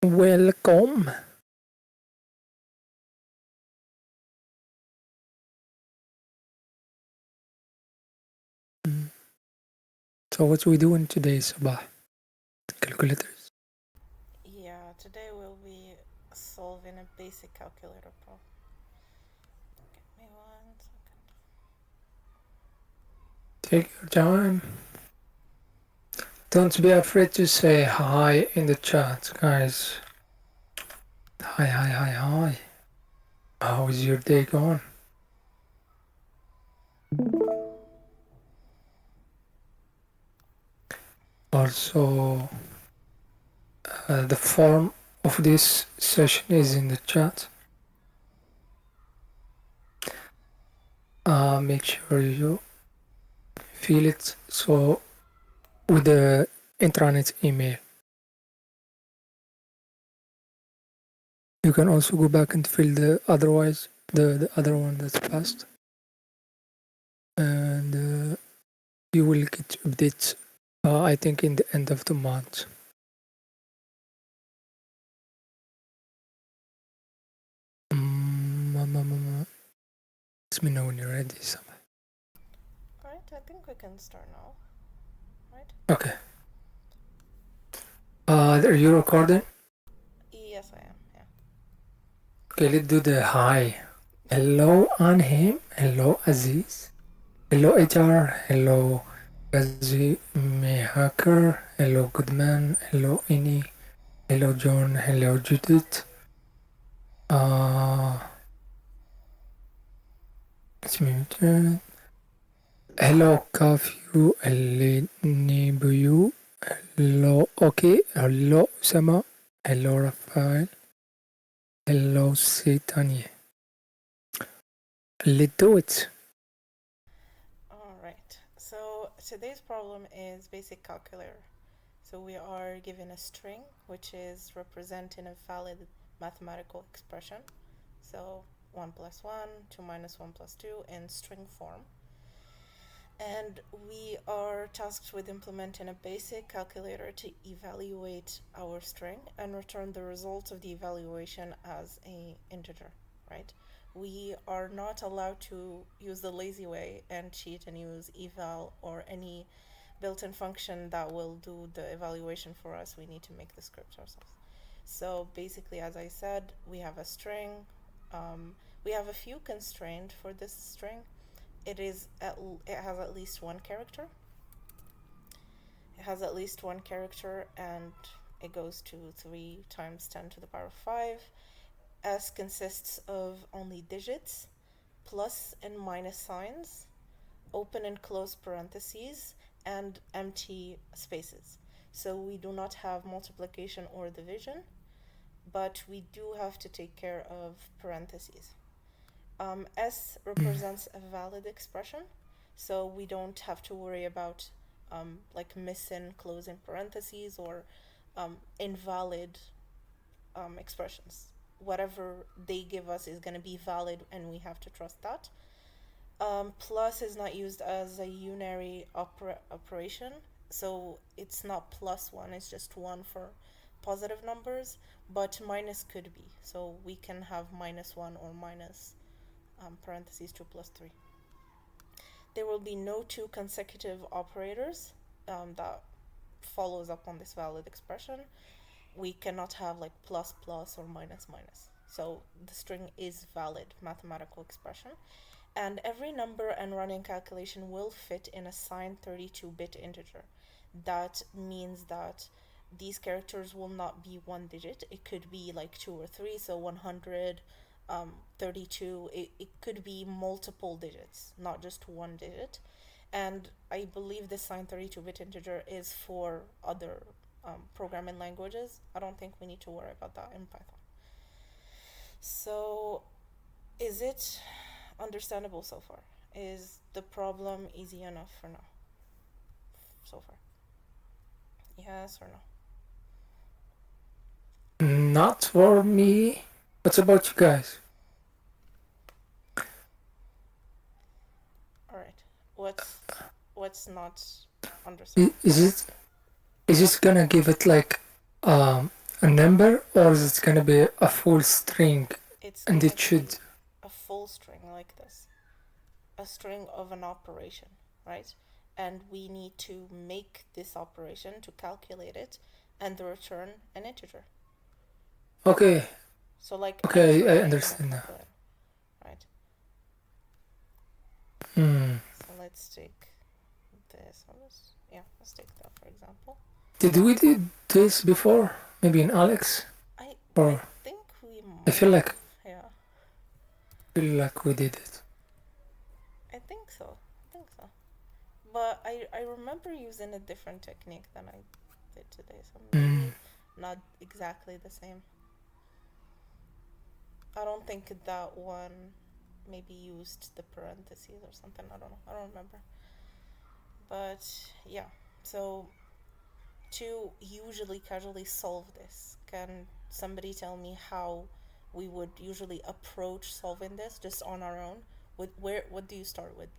Welcome. So what we doing today, Sabah? Calculators. Yeah, today we'll be solving a basic calculator problem. Give me 1 second. Take your time. Don't be afraid to say hi in the chat, guys. Hi. How is your day going? Also, the form of this session is in the chat. Make sure you fill it so with the intranet email. You can also go back and fill the other one that's passed, and you will get updates. I think in the end of the month. Let me know when you're ready, Sabah. Alright, I think we can start now. Right? Okay. Are you recording? Yes, I am, yeah. Okay, let's do the hi. Hello, Anhim. Hello, Aziz. Hello, HR. Hello, Gazi Mehaker. Hello, Goodman. Hello, Ini. Hello, John. Hello, Judith. Let's mute. Hello, Kafyu. Hello, Nibuyu. Hello, okay. Hello, Sama. Hello, Rafael. Hello, Setanie. Let's do it. Alright, so today's problem is basic calculator. So we are given a string which is representing a valid mathematical expression. So 1 plus 1, 2 minus 1 plus 2 in string form. And we are tasked with implementing a basic calculator to evaluate our string and return the result of the evaluation as an integer, right? We are not allowed to use the lazy way and cheat and use eval or any built-in function that will do the evaluation for us. We need to make the script ourselves. So basically, as I said, we have a string. We have a few constraints for this string. It has at least one character. And it goes to 3 times 10 to the power of 5. S consists of only digits, plus and minus signs, open and close parentheses, and empty spaces. So we do not have multiplication or division, but we do have to take care of parentheses. S represents a valid expression, so we don't have to worry about like missing closing parentheses or invalid expressions. Whatever they give us is going to be valid, and we have to trust that. Plus is not used as a unary operation, so it's not plus 1, it's just 1 for positive numbers, but minus could be. So we can have minus 1 or minus parentheses 2 plus 3. There will be no 2 consecutive operators that follows up on this valid expression. We cannot have like plus plus or minus minus. So the string is valid mathematical expression. And every number and running calculation will fit in a signed 32-bit integer. That means that these characters will not be one digit. It could be like 2 or 3, so 100, 32. It could be multiple digits, not just one digit. And I believe this signed 32-bit integer is for other programming languages. I don't think we need to worry about that in Python. So is it understandable so far? Is the problem easy enough for now? So far? Yes or no? Not for me. What about you guys? Alright. What's not understandable? Is it gonna give it like a a number, or is it gonna be a full string? It's And gonna it should. be a full string like this, a string of an operation, right? And we need to make this operation to calculate it and return an integer. Okay. So like Okay, I entering it in a understand now. calculator, right? Hmm. So let's take this. Let's take that for example. Did we did this before? Maybe in Alex? I Or think we I might have. Yeah, feel like we did it. I think so. I think so. But I remember using a different technique than I did today, so Hmm. maybe not exactly the same. I don't think that one maybe used the parentheses or something. I don't know. I don't remember. But yeah, so to usually casually solve this, can somebody tell me how we would usually approach solving this just on our own? What do you start with?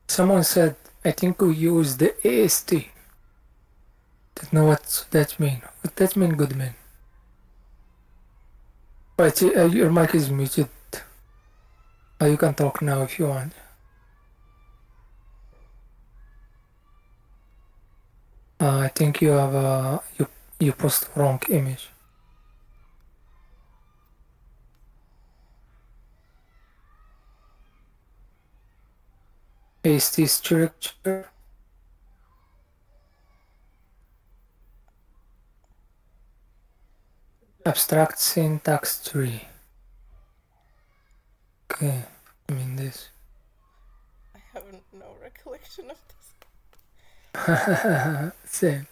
Someone said, I think we use the AST. Don't know what that mean. What that mean, good man? But your mic is muted. You can talk now if you want. I think you have you post wrong image. AST structure, abstract syntax tree. Okay, I mean this. I have no recollection of this. Same.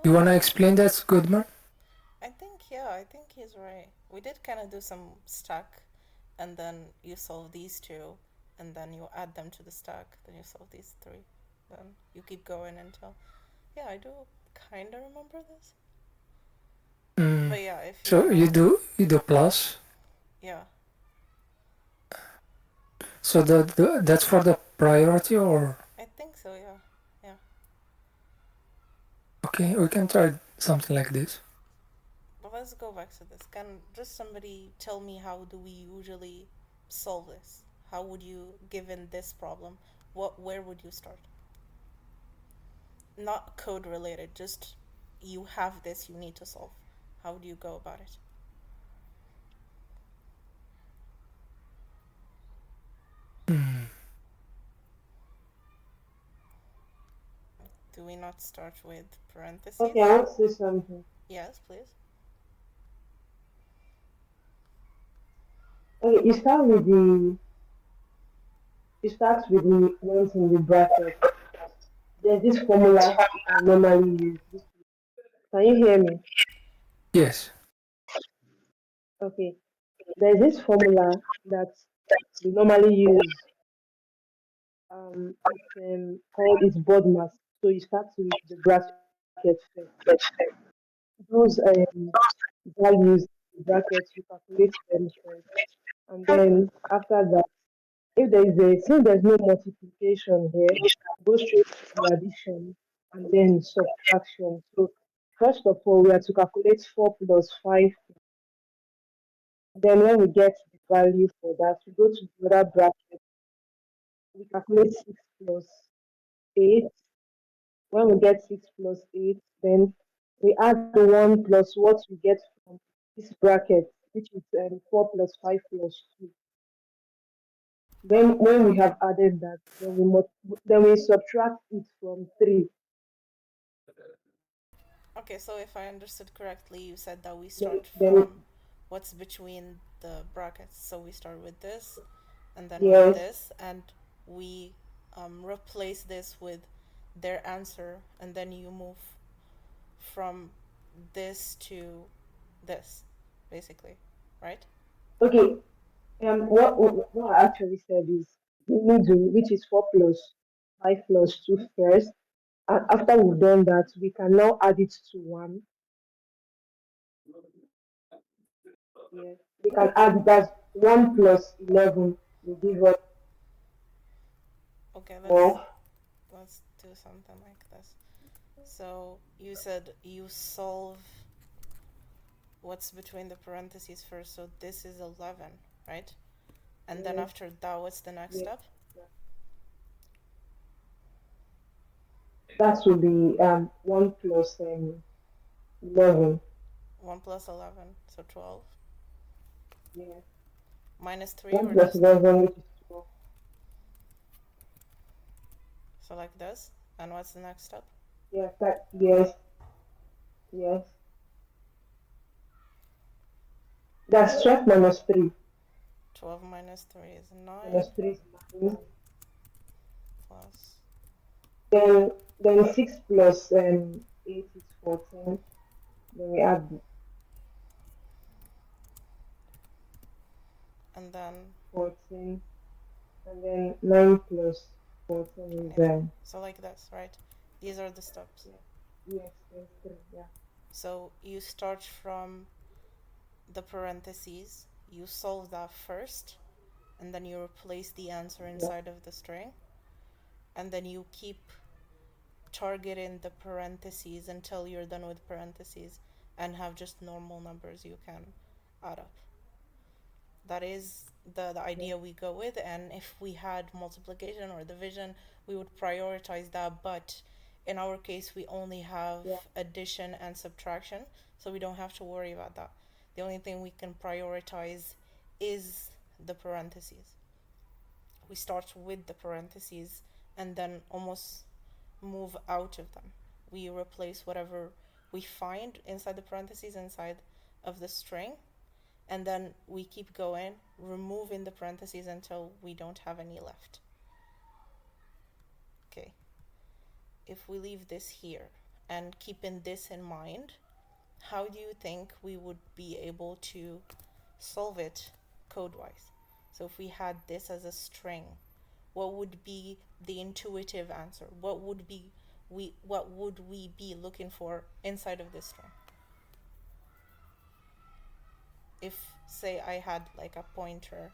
You Oh, wanna explain that, Goodman? I think he's right. We did kind of do some stack, and then you solve these two, and then you add them to the stack, then you solve these three. Then you keep going until. Yeah, I do kind of remember this. Mm. But yeah, if you So wanna. you do plus. Yeah, So that's for the priority, or I think so, yeah. Yeah. okay, we can try something like this. But let's go back to this. Can just somebody tell me how do we usually solve this? How would you, given this problem, where would you start? Not code related, just you have this you need to solve. How do you go about it? Hmm. Do we not start with Okay, parentheses? I want to say something. Yes, please. Okay, you start with the ones in the bracket. There's this formula I normally use. Can you hear me? Yes. Okay. There's this formula that we normally use. It's board mass. So you start with the bracket first. Those values, the brackets, you calculate them first. And then after that, if there is since there's no multiplication here, go straight to the addition and then subtraction. So first of all, we have to calculate 4 plus 5. Then when we get the value for that, we go to the other bracket. We calculate 6 plus 8. When we get 6 plus 8, then we add the 1 plus what we get from this bracket, which is 4 plus 5 plus 2. Then when we have added that, then we subtract it from 3. Okay, so if I understood correctly, you said that we Then, start then from what's between the brackets. So we start with this, and then with yes, this, and we replace this with their answer, and then you move from this to this, basically, right? okay. What I actually said is the middle, which is 4 plus 5 plus 2 first. And after we've done that, we can now add it to 1. Yeah. We can add that 1 plus 11 will give us Okay, 12. let's do something like this. So you said you solve what's between the parentheses first, so this is 11, right? And then Yeah. after that, what's the next Yeah. step? That will be 1 plus 11. 1 plus 11, so 12. Yeah. Minus 3 1 or plus just 11, which is 12. so like this. And what's the next step? Yes, yes, yes. That's 12 minus 3. 12 minus 3 is 9 Minus 3 is 9. plus. Then 6 plus 8 is 14. Then we add And then 14. And then 9 plus 14 is 24. So like this, right? These are the steps. yes, 23. Yeah. So you start from the parentheses, you solve that first, and then you replace the answer inside of the string, and then you keep targeting the parentheses until you're done with parentheses and have just normal numbers you can add up. That is the idea we go with, and if we had multiplication or division, we would prioritize that, but in our case we only have addition and subtraction, so we don't have to worry about that. The only thing we can prioritize is the parentheses. We start with the parentheses and then almost move out of them. We replace whatever we find inside the parentheses inside of the string, and then we keep going, removing the parentheses until we don't have any left. Okay. If we leave this here and keeping this in mind, how do you think we would be able to solve it code-wise? So if we had this as a string, what would be the intuitive answer? What would we be looking for inside of this string? If say I had like a pointer,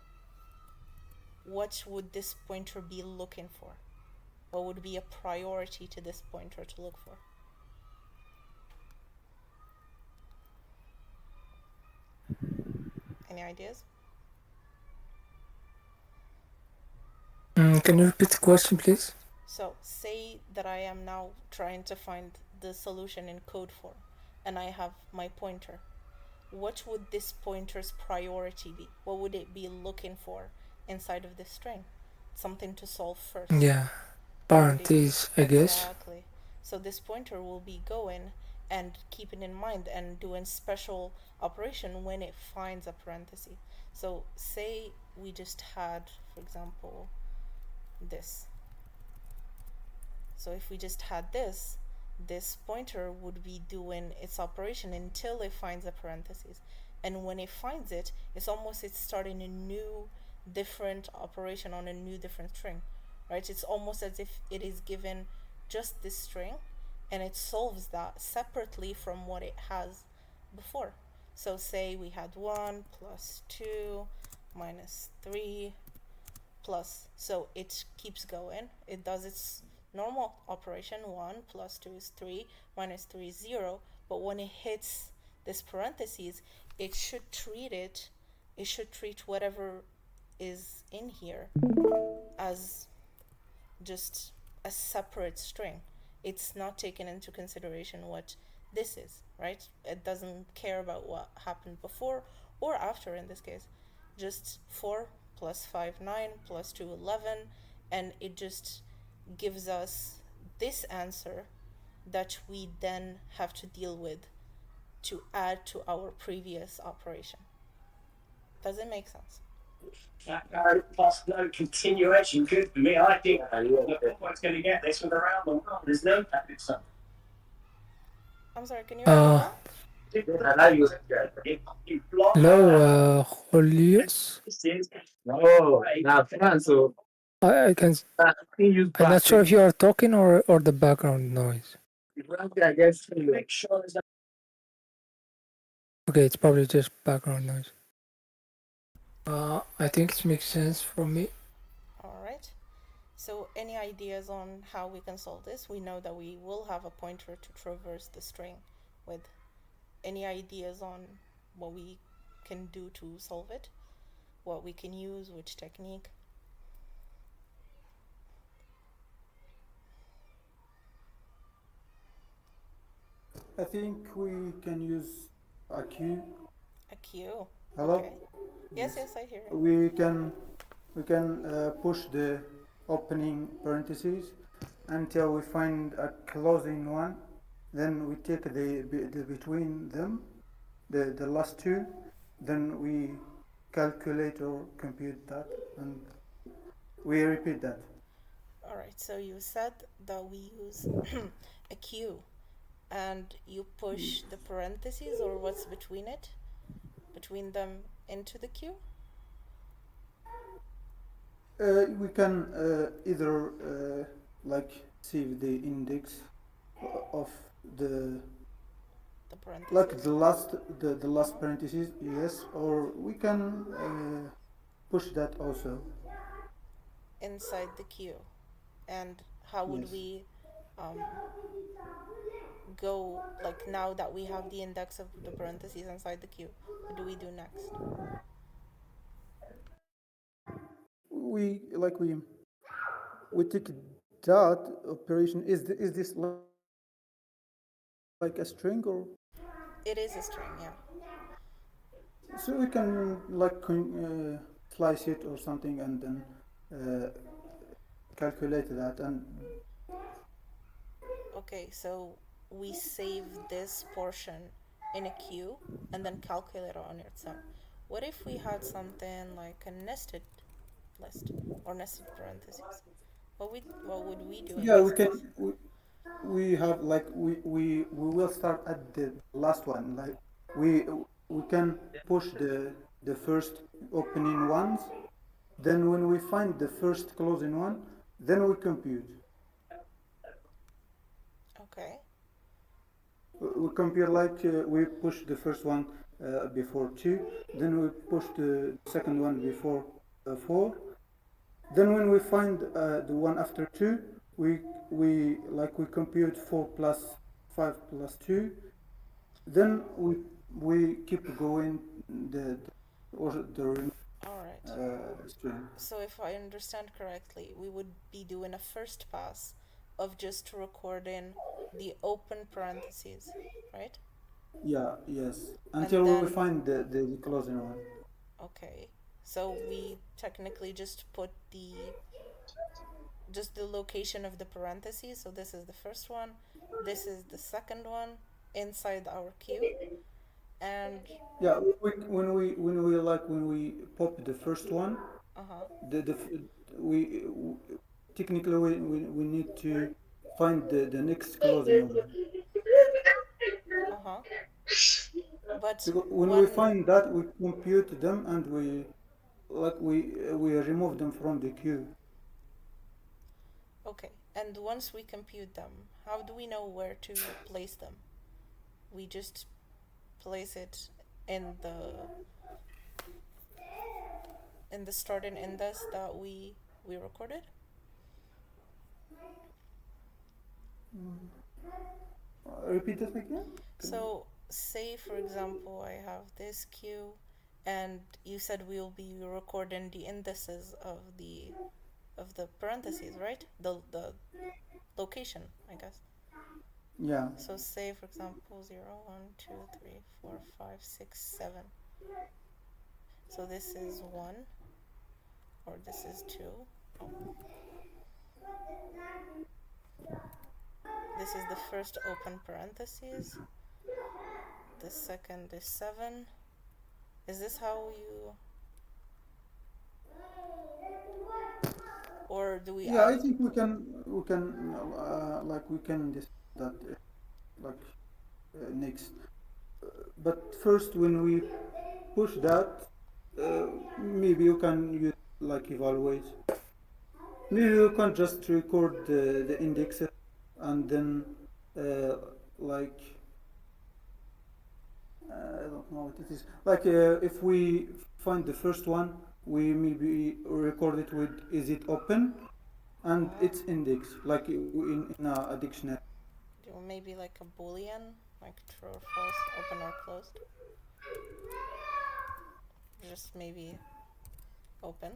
what would this pointer be looking for? What would be a priority to this pointer to look for? Any ideas? Can you repeat the question, please? So say that I am now trying to find the solution in code form, and I have my pointer. What would this pointer's priority be? What would it be looking for inside of this string? Something to solve first. Yeah, parentheses, I guess. Exactly. So this pointer will be going and keeping in mind and doing special operation when it finds a parenthesis. So say we just had, for example, this. So if we just had this pointer would be doing its operation until it finds a parenthesis. And when it finds it, it's starting a new different operation on a new different string, right? It's almost as if it is given just this string and it solves that separately from what it has before. So say we had 1 plus 2 minus 3 plus, so it keeps going, it does its normal operation. 1 plus 2 is 3, minus 3 is 0, but when it hits this parentheses, it should treat whatever is in here as just a separate string. It's not taking into consideration what this is, right? It doesn't care about what happened before or after in this case. Just 4 plus 5, 9, plus 2, 11, and it just gives us this answer that we then have to deal with to add to our previous operation. Does it make sense? Plus no continuation good for me. I think what's going to get this with around the world is no something. I'm sorry, can you repeat that? Hello, Julius. No, now cancel. I can. I'm not sure if you are talking or the background noise. I guess make sure Okay, it's probably just background noise. I think it makes sense for me. All right. So any ideas on how we can solve this? We know that we will have a pointer to traverse the string with. Any ideas on what we can do to solve it? What we can use, which technique? I think we can use a queue. A queue. Hello? Okay. Yes, Yes. yes, I hear you. We can push the opening parentheses until we find a closing one. Then we take the between them, the last two. Then we calculate or compute that, and we repeat that. All right. So you said that we use a queue, and you push the parentheses or what's between it, between them into the queue. We can either like save the index of the The like parentheses the last uh-huh. parentheses, yes, or we can push that also. Inside the queue. And how would Yes. we um, go, like, now that we have the index of the parentheses inside the queue? What do we do next? We take that operation. Is this like a string or? It is a string, yeah. So we can slice it or something and then uh, calculate that and Okay, so we save this portion in a queue and then calculate it on its own. What if we had something like a nested list or nested parentheses? What would we do in yeah, this we case? can we have like we will start at the last one. Like we we can push the first opening ones. Then when we find the first closing one, then we compute. Okay. We compare like we push the first one before 2, then we push the second one before 4. Then when we find the one after 2, we compute 4 plus 5 plus 2. Then we keep going the All right. string. So if I understand correctly, we would be doing a first pass of just recording the open parentheses, right? Yeah, yes. And Until we then, find the closing one. okay, so we technically just put the location of the parentheses. So this is the first one, this is the second one inside our queue, and Yeah, when we pop the first one, uh-huh, the we technically we need to find the next closing one. uh-huh. But Because when we when find that, we compute them and we remove them from the queue. okay, and once we compute them, how do we know where to place them? We just place it in the starting index that we recorded. Repeat that again. So say for example I have this queue, and you said we'll be recording the indices of the parentheses, right? The location, I guess. Yeah, So say for example 0, 1, 2, 3, 4, 5, 6, 7. So this is 1, or this is 2. Oh, this is the first open parentheses. The second is 7. Is this how you, or do we yeah. add? I think we can discuss that like next. But first, when we push that, maybe you can use like evaluate. Maybe you can just record the indexes and then uh, like I don't know what it is. Like if we find the first one, we maybe record it with is it open and its index, like in a dictionary. Or maybe like a boolean, like true or false, open or closed. Just maybe open.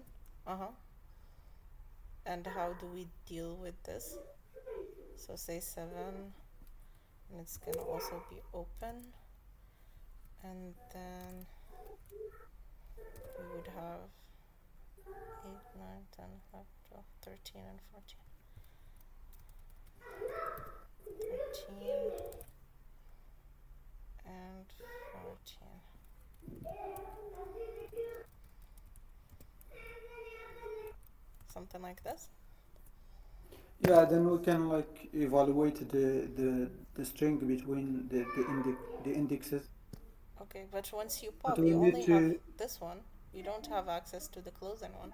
And how do we deal with this? So say 7, and it's gonna also be open. And then we would have 8, 9, 10, 11, 12, 13, and 14. 13 and 14. Something like this. Yeah, then we can like evaluate the string between the indexes. Okay, but once you But pop, we you need only to have this one. You don't have access to the closing one.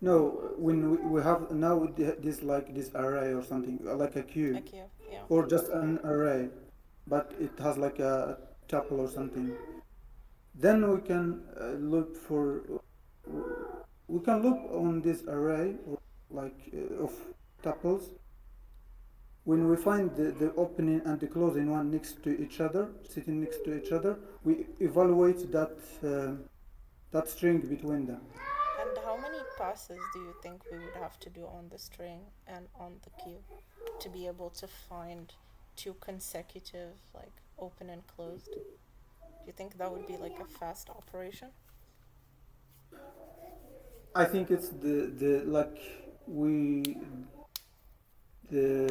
no when we have now this like this array or something like a queue A queue, yeah. or just an array, but it has like a tuple or something. Then we can look for we can look on this array like of tuples. When we find the opening and the closing one next to each other, sitting next to each other, we evaluate that string between them. And how many passes do you think we would have to do on the string and on the queue to be able to find two consecutive, like open and closed? Do you think that would be like a fast operation? I think it's the like we the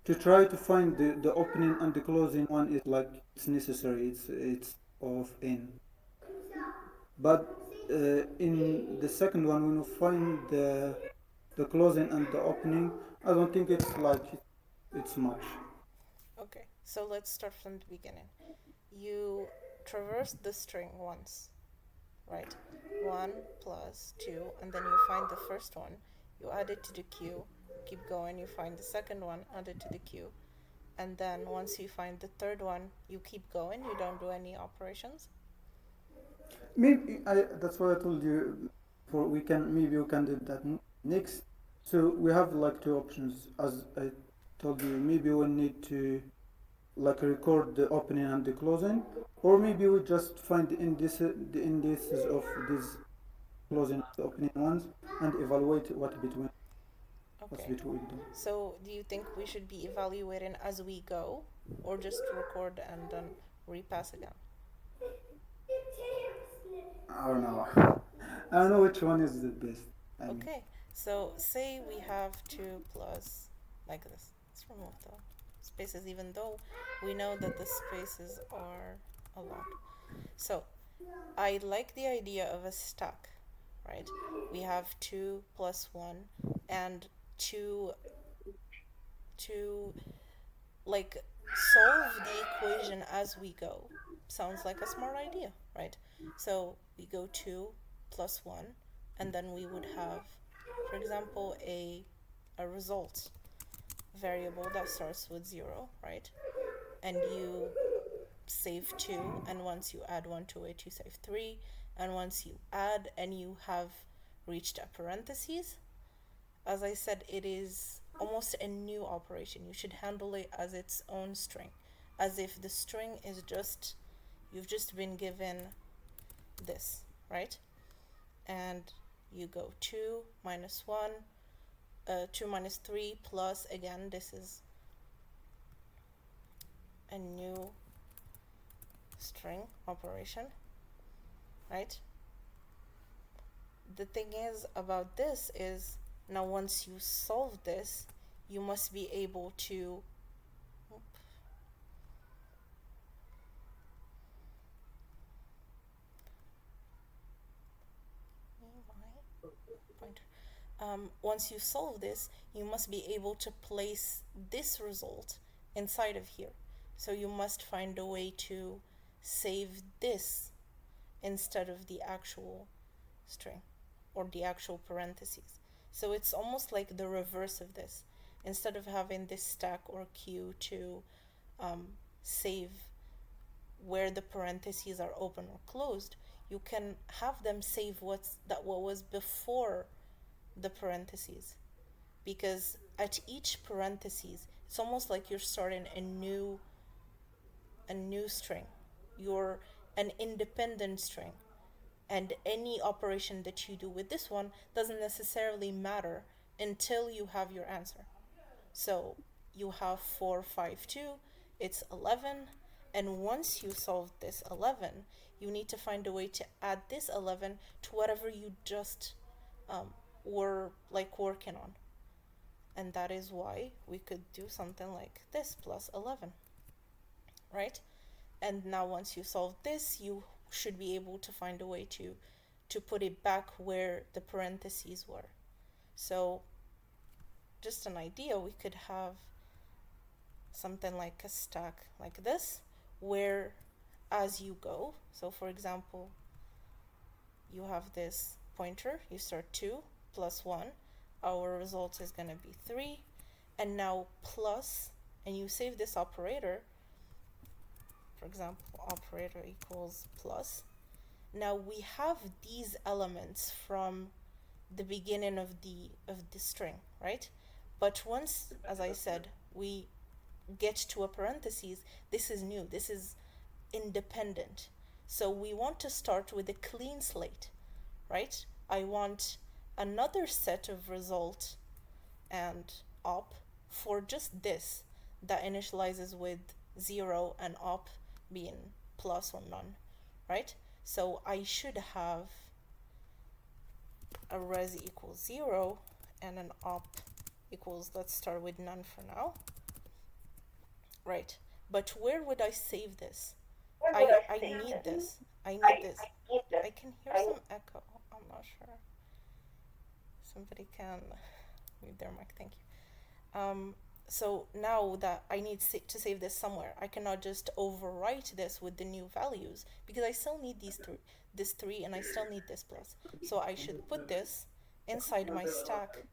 to try to find the opening and the closing one is like it's necessary. It's of n. But in the second one, when you find the closing and the opening, I don't think it's like it's much. Okay, so let's start from the beginning. You traverse the string once, right? 1 plus 2, and then you find the first one, you add it to the queue, keep going, you find the second one, add it to the queue, and then once you find the third one, you keep going, you don't do any operations. Maybe that's what I told you. For maybe we can do that next. So we have like two options. As I told you, maybe we need to like record the opening and the closing, or maybe we just find the indices of these closing the opening ones and evaluate what's Okay. between them. So do you think we should be evaluating as we go, or just record and then repass again? I don't know. I don't know which one is the best. Okay, so say we have 2 plus, like this. Let's remove the spaces, even though we know that the spaces are a lot. So I like the idea of a stack, right? We have 2 plus 1, and to like solve the equation as we go sounds like a smart idea, right? So we go 2 plus 1, and then we would have, for example, a result variable that starts with 0, right? And you save 2, and once you add 1 to it, you save 3, and once you add and you have reached a parentheses, as I said, it is almost a new operation. You should handle it as its own string, as if the string is just, you've just been given this, right? And you go 2 minus 1, 2 minus 3 plus, again, this is a new string operation, right? The thing is about this is, now once you solve this, you must be able to once you solve this, you must be able to place this result inside of here. So you must find a way to save this instead of the actual string or the actual parentheses. So it's almost like the reverse of this. Instead of having this stack or queue to save where the parentheses are open or closed, you can have them save what was before the parentheses, because at each parentheses it's almost like you're starting a new string. You're an independent string, and any operation that you do with this one doesn't necessarily matter until you have your answer. So you have 4, 5, 2, it's 11, and once you solve this 11, you need to find a way to add this 11 to whatever you just were like working on. And that is why we could do something like this, plus 11, right? And now once you solve this, you should be able to find a way to put it back where the parentheses were. So just an idea, we could have something like a stack like this, where as you go, so for example, you have this pointer, you start 2 plus 1, our result is going to be 3, and now plus, and you save this operator, for example, operator equals plus. Now we have these elements from the beginning of the string, right? But once, as I said, we get to a parentheses, this is new, this is independent. So we want to start with a clean slate, right? I want another set of result and op for just this that initializes with 0 and op being plus or none, right? So I should have a res equals 0 and an op equals, let's start with none for now, right? But where would I save this? I need this. I need this. I can hear some echo. I'm not sure. Somebody can mute their mic. Thank you. So now that I need to save this somewhere, I cannot just overwrite this with the new values, because I still need this 3 and I still need this plus. So I should put this inside my stack,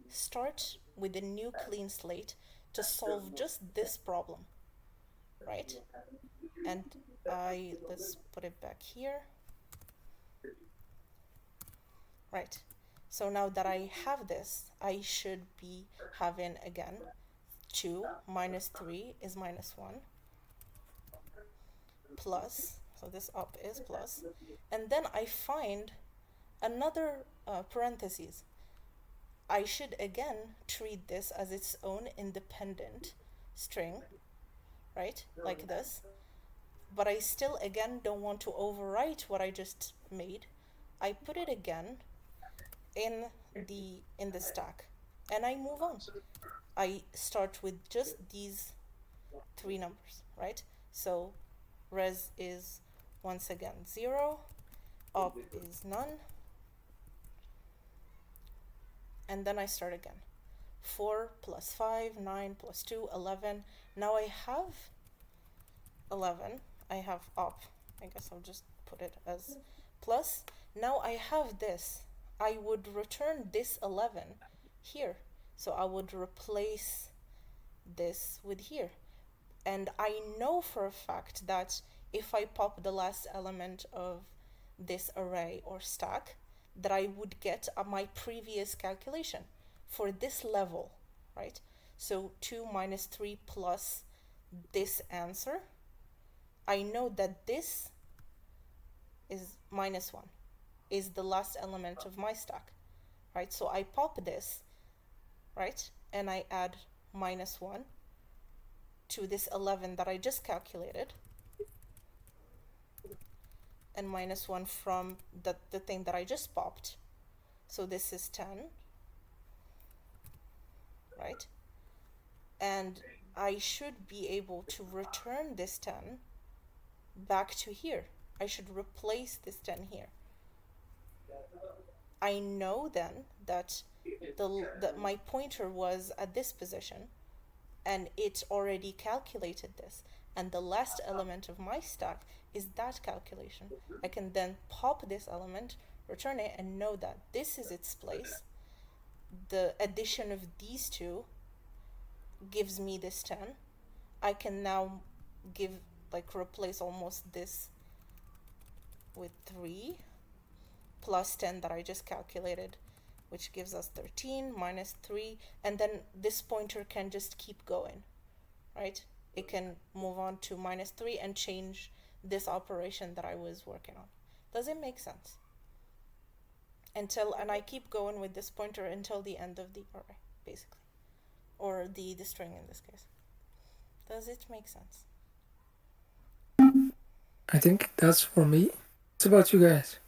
start with a new clean slate to solve just this problem, right? And let's put it back here. Right. So now that I have this, I should be having again 2 minus 3 is minus 1 plus, so this up is plus, and then I find another parentheses. I should again treat this as its own independent string, right, like this, but I still again don't want to overwrite what I just made. I put it again in the stack and I move on. I start with just these 3 numbers, right? So res is once again 0, op is none, and then I start again. 4 plus 5, 9 plus 2, 11. Now I have 11. I have op. I guess I'll just put it as plus. Now I have this. I would return this 11 here. So I would replace this with here. And I know for a fact that if I pop the last element of this array or stack, that I would get my previous calculation for this level, right? So 2 minus 3 plus this answer, I know that this is minus 1, is the last element of my stack, right? So I pop this, right? And I add minus 1 to this 11 that I just calculated, and minus 1 from the thing that I just popped. So this is 10, right? And I should be able to return this 10 back to here. I should replace this 10 here. I know then that that my pointer was at this position and it already calculated this, and the last element of my stack is that calculation. I can then pop this element, return it, and know that this is its place. The addition of these two gives me this 10. I can now replace almost this with 3 plus 10 that I just calculated, which gives us 13 minus 3, and then this pointer can just keep going, right? It can move on to minus 3 and change this operation that I was working on. Does it make sense? And I keep going with this pointer until the end of the array, basically. Or the string in this case. Does it make sense? I think that's for me. It's about you guys.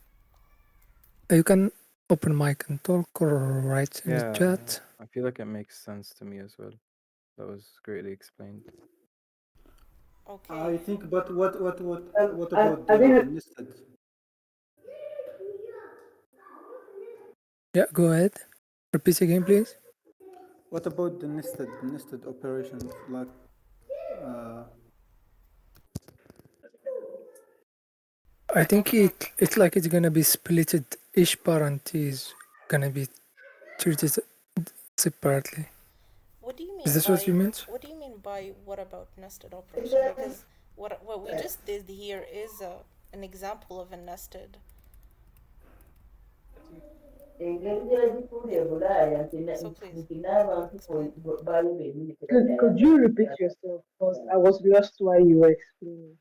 You can open mic and talk or write in the chat. I feel like it makes sense to me as well. That was greatly explained. Okay. I think, but what about the nested? Yeah, go ahead. Repeat again, please. What about the nested operations? Like, I think it's like it's gonna be splitted. Each parent is gonna be treated separately. What do you mean? Is this what you meant? What do you mean by what about nested operation? Because what we just did here is an example of a nested. So please explain. Could you repeat yourself? Because I was lost while you were explaining.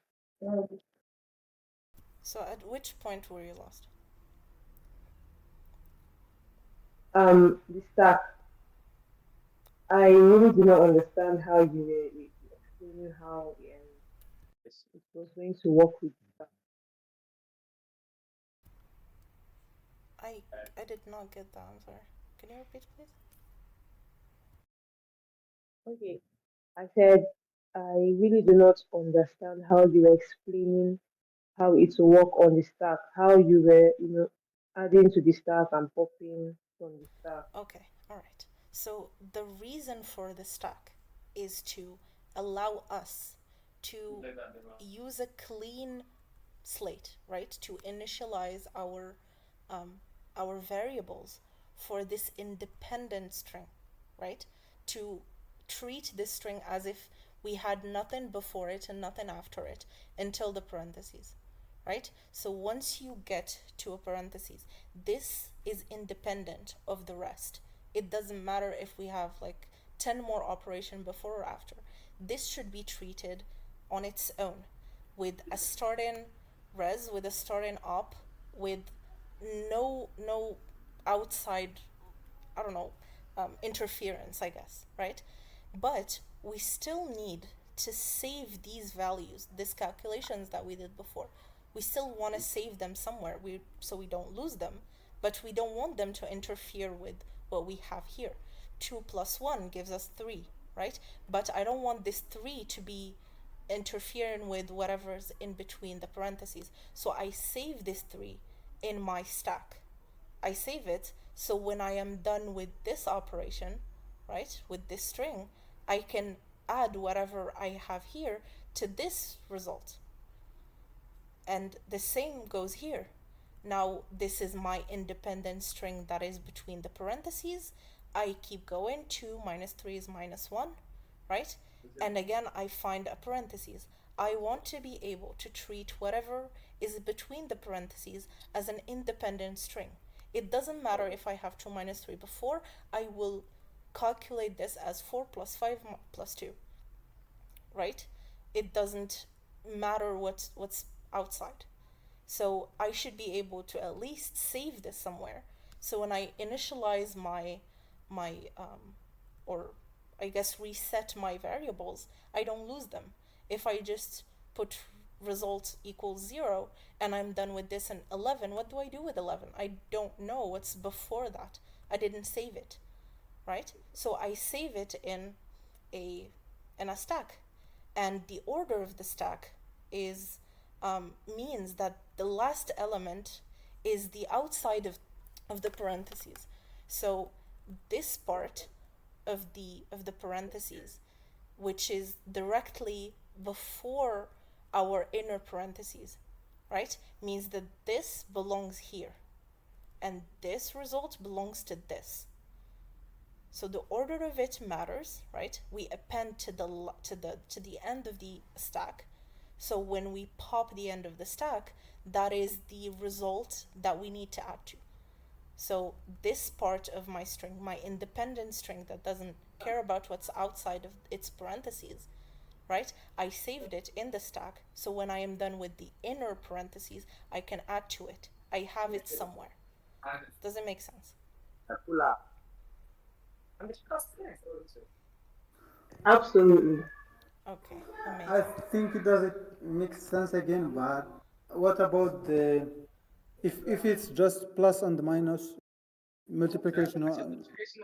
So at which point were you lost? The stack. I really do not understand how you were explaining how it was going to work with the stack. I did not get the answer. Can you repeat, please? Okay. I said I really do not understand how you were explaining how it will work on the stack, how you were, adding to the stack and popping from the stack. Okay, all right. So the reason for the stack is to allow us to use a clean slate, right? To initialize our variables for this independent string, right? To treat this string as if we had nothing before it and nothing after it until the parentheses, right? So once you get to a parentheses, this is independent of the rest. It doesn't matter if we have like 10 more operation before or after. This should be treated on its own with a starting res, with a starting op, with no outside, I don't know, interference, I guess, right? But we still need to save these values, these calculations that we did before. We still want to save them somewhere, so we don't lose them, but we don't want them to interfere with what we have here. 2 plus 1 gives us 3, right? But I don't want this 3 to be interfering with whatever's in between the parentheses. So I save this 3 in my stack. I save it so when I am done with this operation, right, with this string, I can add whatever I have here to this result. And the same goes here. Now this is my independent string that is between the parentheses. I keep going. 2 minus 3 is minus 1, right? And again, I find a parentheses. I want to be able to treat whatever is between the parentheses as an independent string. It doesn't matter if I have 2 minus 3 before. I will calculate this as 4 plus 5 plus 2, right? It doesn't matter what's outside. So I should be able to at least save this somewhere. So when I initialize my or I guess reset my variables, I don't lose them. If I just put result equals 0 and I'm done with this in 11, what do I do with 11? I don't know what's before that. I didn't save it, right? So I save it in a stack, and the order of the stack is means that the last element is the outside of the parentheses. So this part of the parentheses, which is directly before our inner parentheses, right, means that this belongs here and this result belongs to this. So the order of it matters, right? We append to the end of the stack. So when we pop the end of the stack, that is the result that we need to add to. So this part of my string, my independent string that doesn't care about what's outside of its parentheses, right? I saved it in the stack, so when I am done with the inner parentheses, I can add to it. I have it somewhere. Does it make sense? Absolutely. Okay, I amazing. think it doesn't make sense again, but what about the if it's just plus and minus multiplication?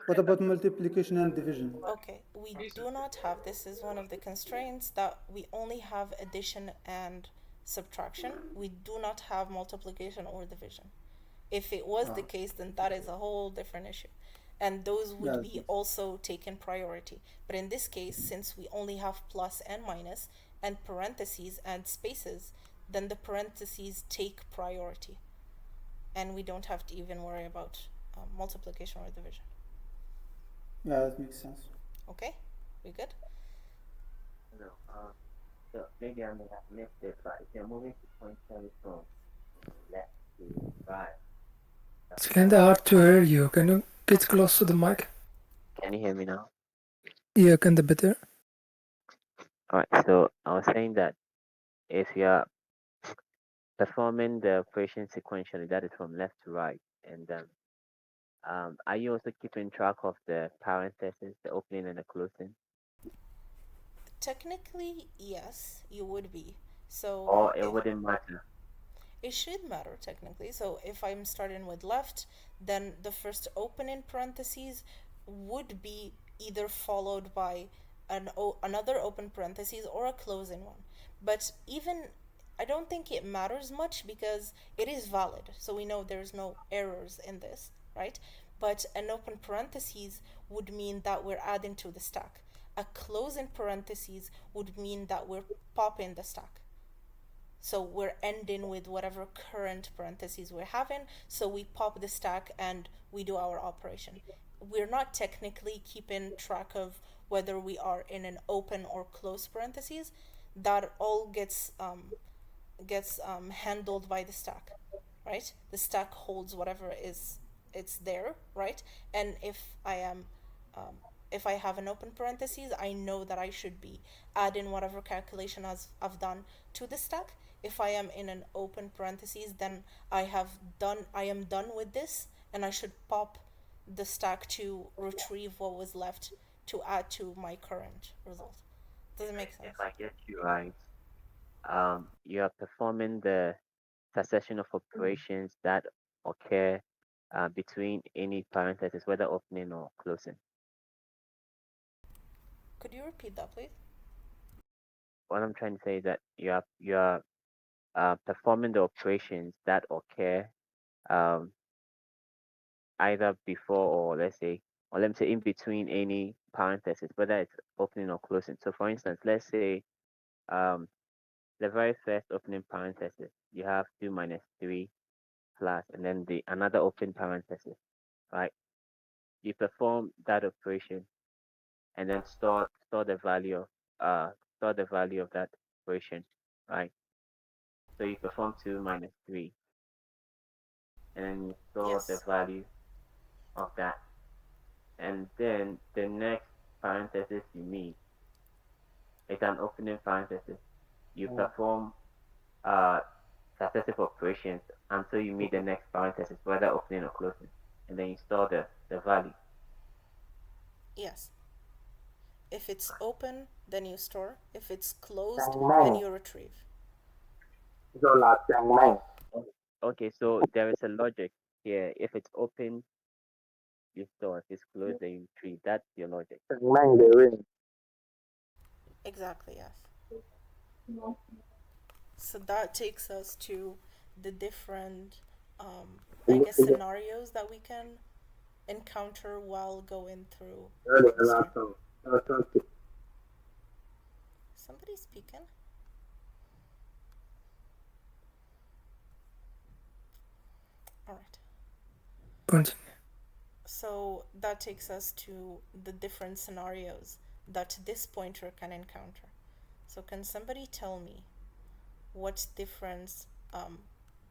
What about multiplication and division? Okay, we do not have, this is one of the constraints, that we only have addition and subtraction. We do not have multiplication or division. If it was the case, then that is a whole different issue. And those would Yes. be also taken priority. But in this case, since we only have plus and minus and parentheses and spaces, then the parentheses take priority. And we don't have to even worry about multiplication or division. Yeah, that makes sense. Okay? We good? No, so maybe I may have missed it, but if you're moving to point 7 from left to right, It's kind of hard to hear you. Can you get close to the mic? can you hear me now? Yeah, kind of better. Alright, so I was saying that if you're performing the operation sequentially, that is from left to right, and are you also keeping track of the parentheses, the opening and the closing, Technically, yes, you would be. So or it if wouldn't matter? it should matter technically. So if I'm starting with left, then the first opening parentheses would be either followed by another open parentheses or a closing one. But even I don't think it matters much because it is valid. So we know there's no errors in this, right? But an open parentheses would mean that we're adding to the stack. A closing parentheses would mean that we're popping the stack. So we're ending with whatever current parentheses we're having. So we pop the stack and we do our operation. We're not technically keeping track of whether we are in an open or closed parentheses. That all gets handled by the stack, right? The stack holds whatever is it's there, right? And um, if I have an open parentheses, I know that I should be adding whatever calculation I've done to the stack. If I am in an open parentheses, then I am done with this, and I should pop the stack to retrieve what was left to add to my current result. Does it make If sense? I get you right, you are performing the succession of operations that occur between any parentheses, whether opening or closing. Could you repeat that, please? What I'm trying to say is that you are performing the operations that occur um, either before or let me say in between any parentheses, whether it's opening or closing. So for instance, let's say um, the very first opening parenthesis, you have 2 minus 3 plus, and then the another open parenthesis, right? You perform that operation and then store the value of that operation, right? So you perform 2 minus 3, and then you store the Yes. value of that, and then the next parenthesis you need is an opening parenthesis. You perform uh successive operations until you meet the next parenthesis, whether opening or closing, and then you store the value. Yes. If it's open, then you store. If it's closed, then you retrieve. Okay, so there is a logic here. If it's open, you store. If it's closed, then you retrieve. That's your logic. Exactly, yes. So that takes us to the different, I guess, scenarios that we can encounter while going through the string. Somebody speaking? All right. Continue. So that takes us to the different scenarios that this pointer can encounter. So can somebody tell me what difference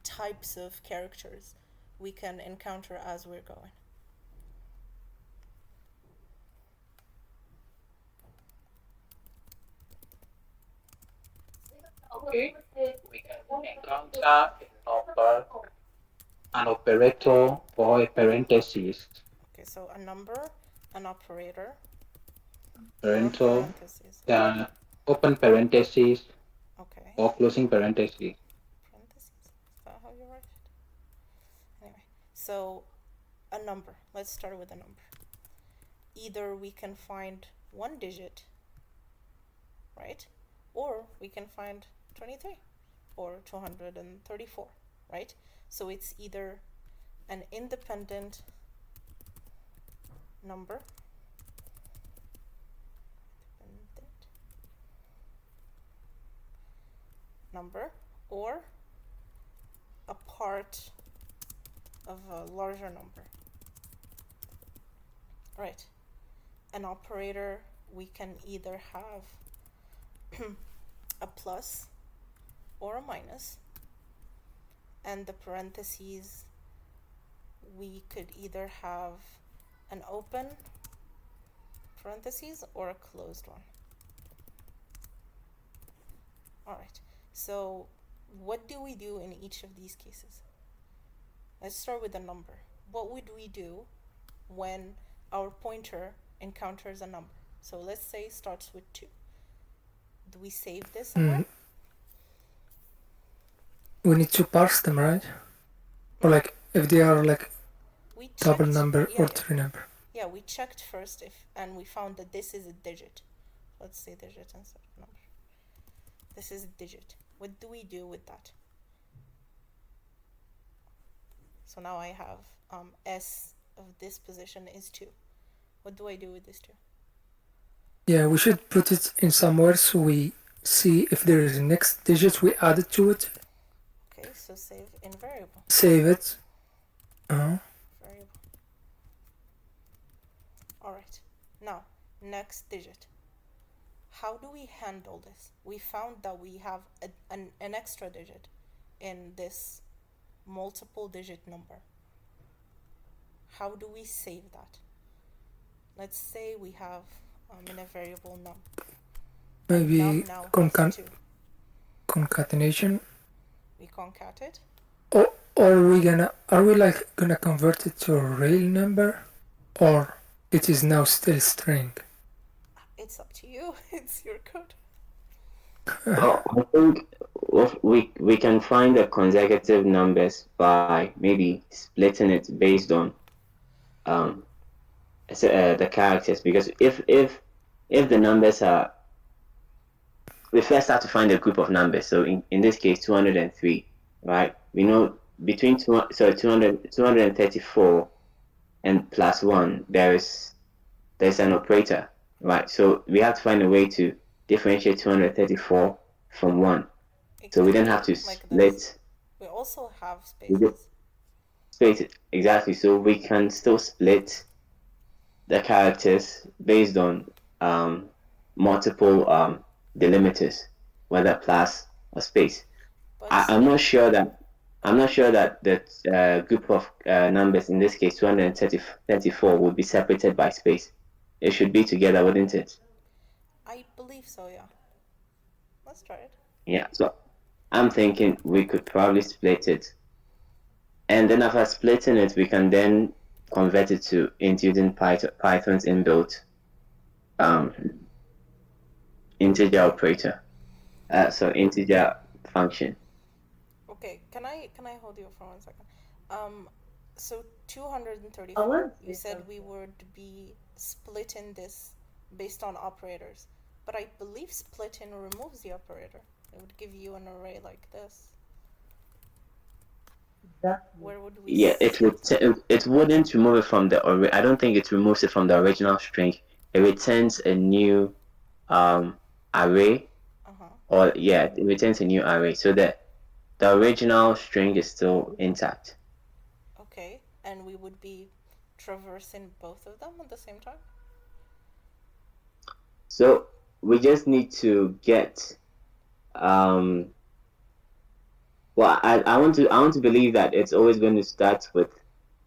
types of characters we can encounter as we're going. Okay, we can encounter a number, an operator, or a parenthesis. Okay, so a number, an operator, or a Parental, parentheses. open parenthesis Okay. or closing parenthesis. Parentheses? Is that how you write it? Anyway, so a number. Let's start with a number. Either we can find one digit, right? Or we can find 23 or 234, right? So it's either an independent number, or a part of a larger number. Right. An operator, we can either have a plus or a minus, and the parentheses, we could either have an open parentheses or a closed one. Alright, so what do we do in each of these cases? Let's start with a number. What would we do when our pointer encounters a number? So let's say it starts with 2. Do we save this somewhere? We need to parse them, right? Or like if they are like We double checked, number yeah, or three number. Yeah, we checked first and we found that this is a digit. Let's say digit instead of number. This is a digit. What do we do with that? So now I have S of this position is 2. What do I do with this 2? Yeah, we should put it in somewhere so we see if there is a next digit we added to it. Okay, so save in variable. Save it. Variable. Alright, now next digit. How do we handle this? We found that we have an extra digit in this multiple digit number. How do we save that? Let's say we have in a variable num. Maybe Num now has 2. concatenation. We concat it. Or are we like gonna convert it to a real number, or it is now still string? It's up to you. It's your code. Well, I think we can find the consecutive numbers by maybe splitting it based on the characters, because if the numbers are, we first have to find a group of numbers. So in this case 203, right? We know between 234 and plus 1 there's an operator, right? So we have to find a way to differentiate 234 from 1. So we then have to split. We also have spaces. Space, exactly. So we can still split the characters based on multiple delimiters, whether plus or space. I'm not sure that the group of numbers, in this case 234, would be separated by space. It should be together, wouldn't it? I believe so, yeah. Let's try it. Yeah, so I'm thinking we could probably split it. And then after splitting it, we can then convert it into using Python's inbuilt integer operator. So integer function. Okay, can I hold you for 1 second? So 234, you said we would be splitting this based on operators, but I believe splitting removes the operator. It would give you an array like this. Where would we? Yeah, it wouldn't remove it from the array. I don't think it removes it from the original string. It returns a new array. Or yeah, it returns a new array, so that the original string is still intact. Okay, and we would be traversing both of them at the same time? So we just need to get Well, I want to believe that it's always going to start with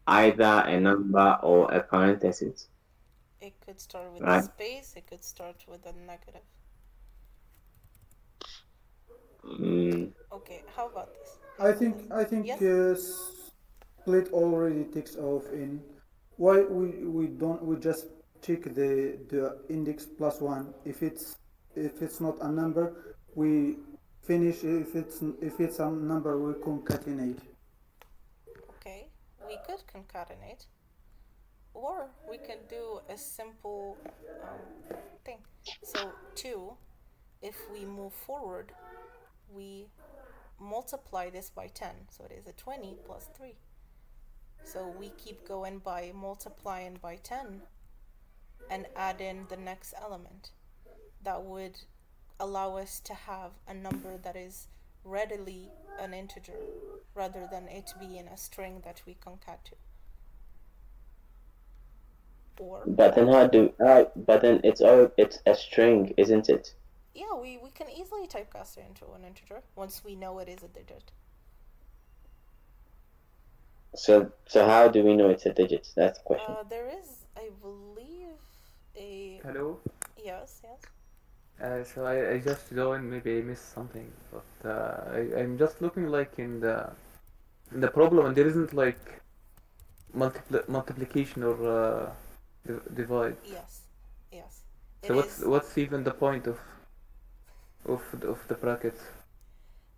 either a number or a parenthesis, It could start with a right? space, it could start with a negative. Okay, how about this? I think Yes? split already takes off in. Why we don't we just check the index plus one. If it's not a number, we finish. If it's a number, we concatenate. Okay, we could concatenate. Or we could do a simple thing. So 2, if we move forward, we multiply this by 10. So it is a 20 plus 3. So we keep going by multiplying by 10 and add in the next element. That would allow us to have a number that is readily an integer rather than it being a string that we concat to. Or But then but then it's a string, isn't it? yeah, we can easily typecast it into an integer once we know it is a digit. So how do we know it's a digit? That's the question. There is, I believe, a Hello. yes, yes. So I just joined. Maybe I missed something, but I'm just looking like in the problem, and there isn't like multiplication or divide. Yes, yes. It So is. what's even the point of the brackets?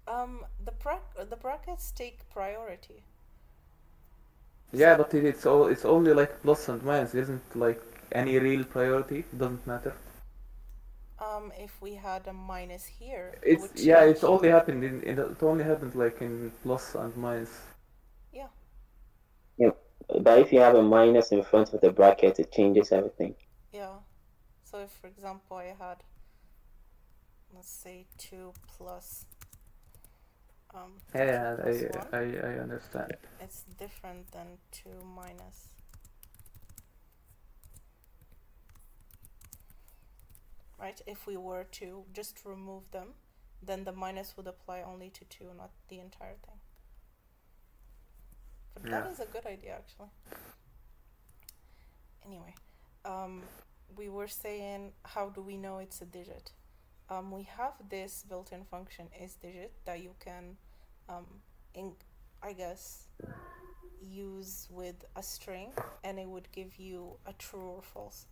The brackets take priority. Yeah, but it's only like plus and minus. There isn't like any real priority. It doesn't matter. If we had a minus here, it would It's yeah. change. It's only happened it only happened like in plus and minus. Yeah. Yeah. But if you have a minus in front of the bracket, it changes everything. Yeah. So if, for example, I had, let's say, 2 plus Yeah, 2 plus 1, I understand. it's different than 2 minus. Right? If we were to just remove them, then the minus would apply only to 2, not the entire thing. But that is a good idea, actually. Anyway, we were saying, how do we know it's a digit? We have this built-in function isDigit that you can, I guess, use with a string, and it would give you a true or false.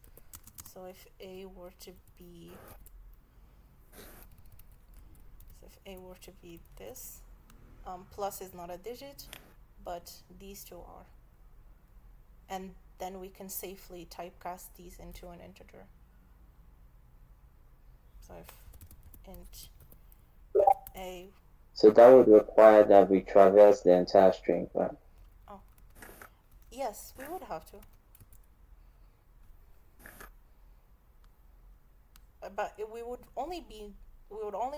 So if a were to be this, plus is not a digit, but these two are. And then we can safely typecast these into an integer. So if int a. So that would require that we traverse the entire string, right? Oh, yes, we would have to. But we would only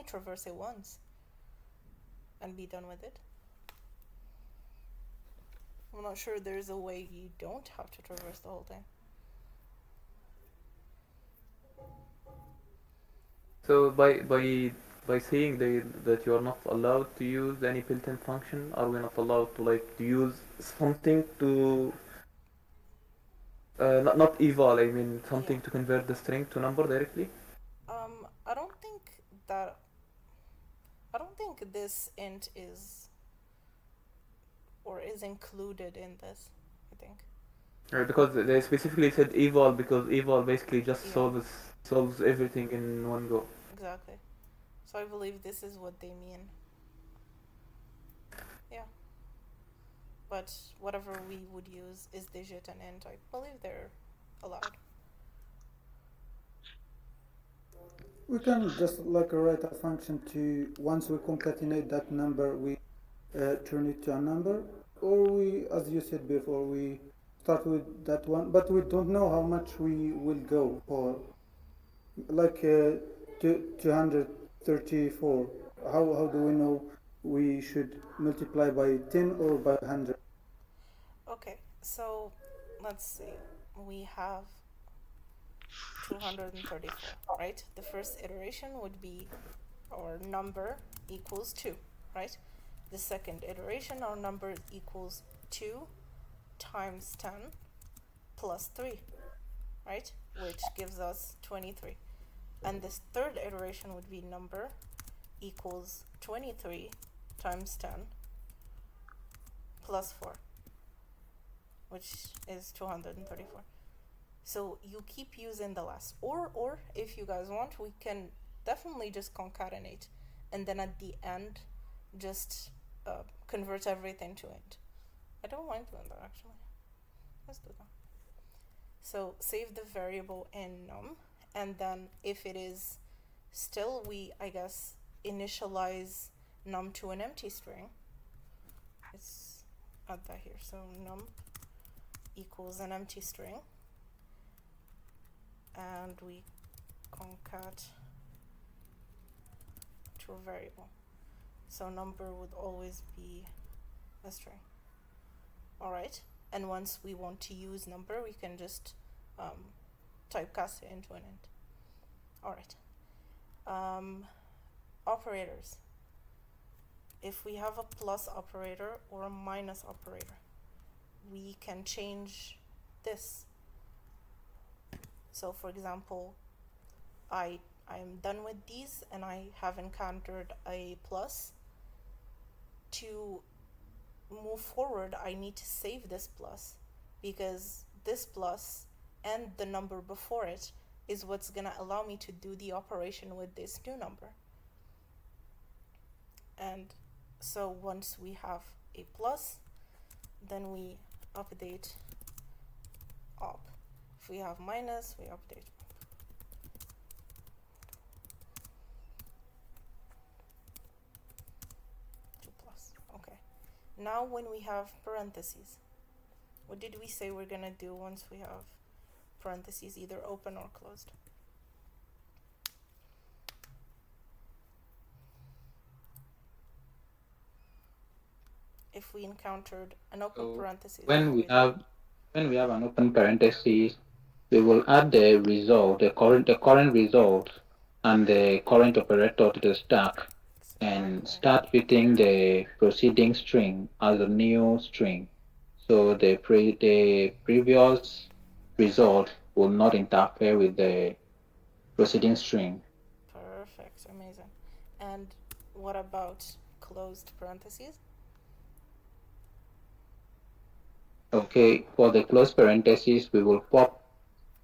traverse it once and be done with it. I'm not sure there's a way you don't have to traverse the whole thing. So by saying that you are not allowed to use any built-in function, are we not allowed to use something to not eval? I mean something to convert the string to number directly. I don't think this int is included in this. I think. Because they specifically said eval because eval basically just solves everything in one go. Exactly. So I believe this is what they mean. Yeah. But whatever we would use isDigit and int, I believe they're allowed. We can just write a function to, once we concatenate that number, we turn it to a number, or we, as you said before, we start with that one, but we don't know how much we will go for, 234. How do we know we should multiply by 10 or by 100? Okay, so let's see. We have 234, right? The first iteration would be our number equals 2, right? the second iteration, our number equals 2 times 10 plus 3, right? Which gives us 23. And this third iteration would be number equals 23 times 10 plus 4, which is 234. So you keep using the last. Or if you guys want, we can definitely just concatenate, and then at the end, just convert everything to int. I don't mind doing that, actually. Let's do that. So save the variable in num, and then if it is still, we, I guess, initialize num to an empty string. Let's add that here. So num equals an empty string, and we concat to a variable. So number would always be a string. All right. And once we want to use number, we can just typecast it into an int. All right. Operators. If we have a plus operator or a minus operator, we can change this. So for example, I'm done with these and I have encountered a plus. To move forward, I need to save this plus, because this plus and the number before it is what's gonna allow me to do the operation with this new number. And so once we have a plus, then we update op. If we have minus, we update to plus. Okay. Now when we have parentheses, what did we say we're gonna do once we have parentheses, either open or closed? If we encountered an open So parenthesis, when we have an open parenthesis, we will add the result, the current result, and the current operator to the stack, and start fitting the proceeding string as a new string. So the previous result will not interfere with the proceeding string. Perfect, amazing. And what about closed parentheses? Okay, for the close parentheses, we will pop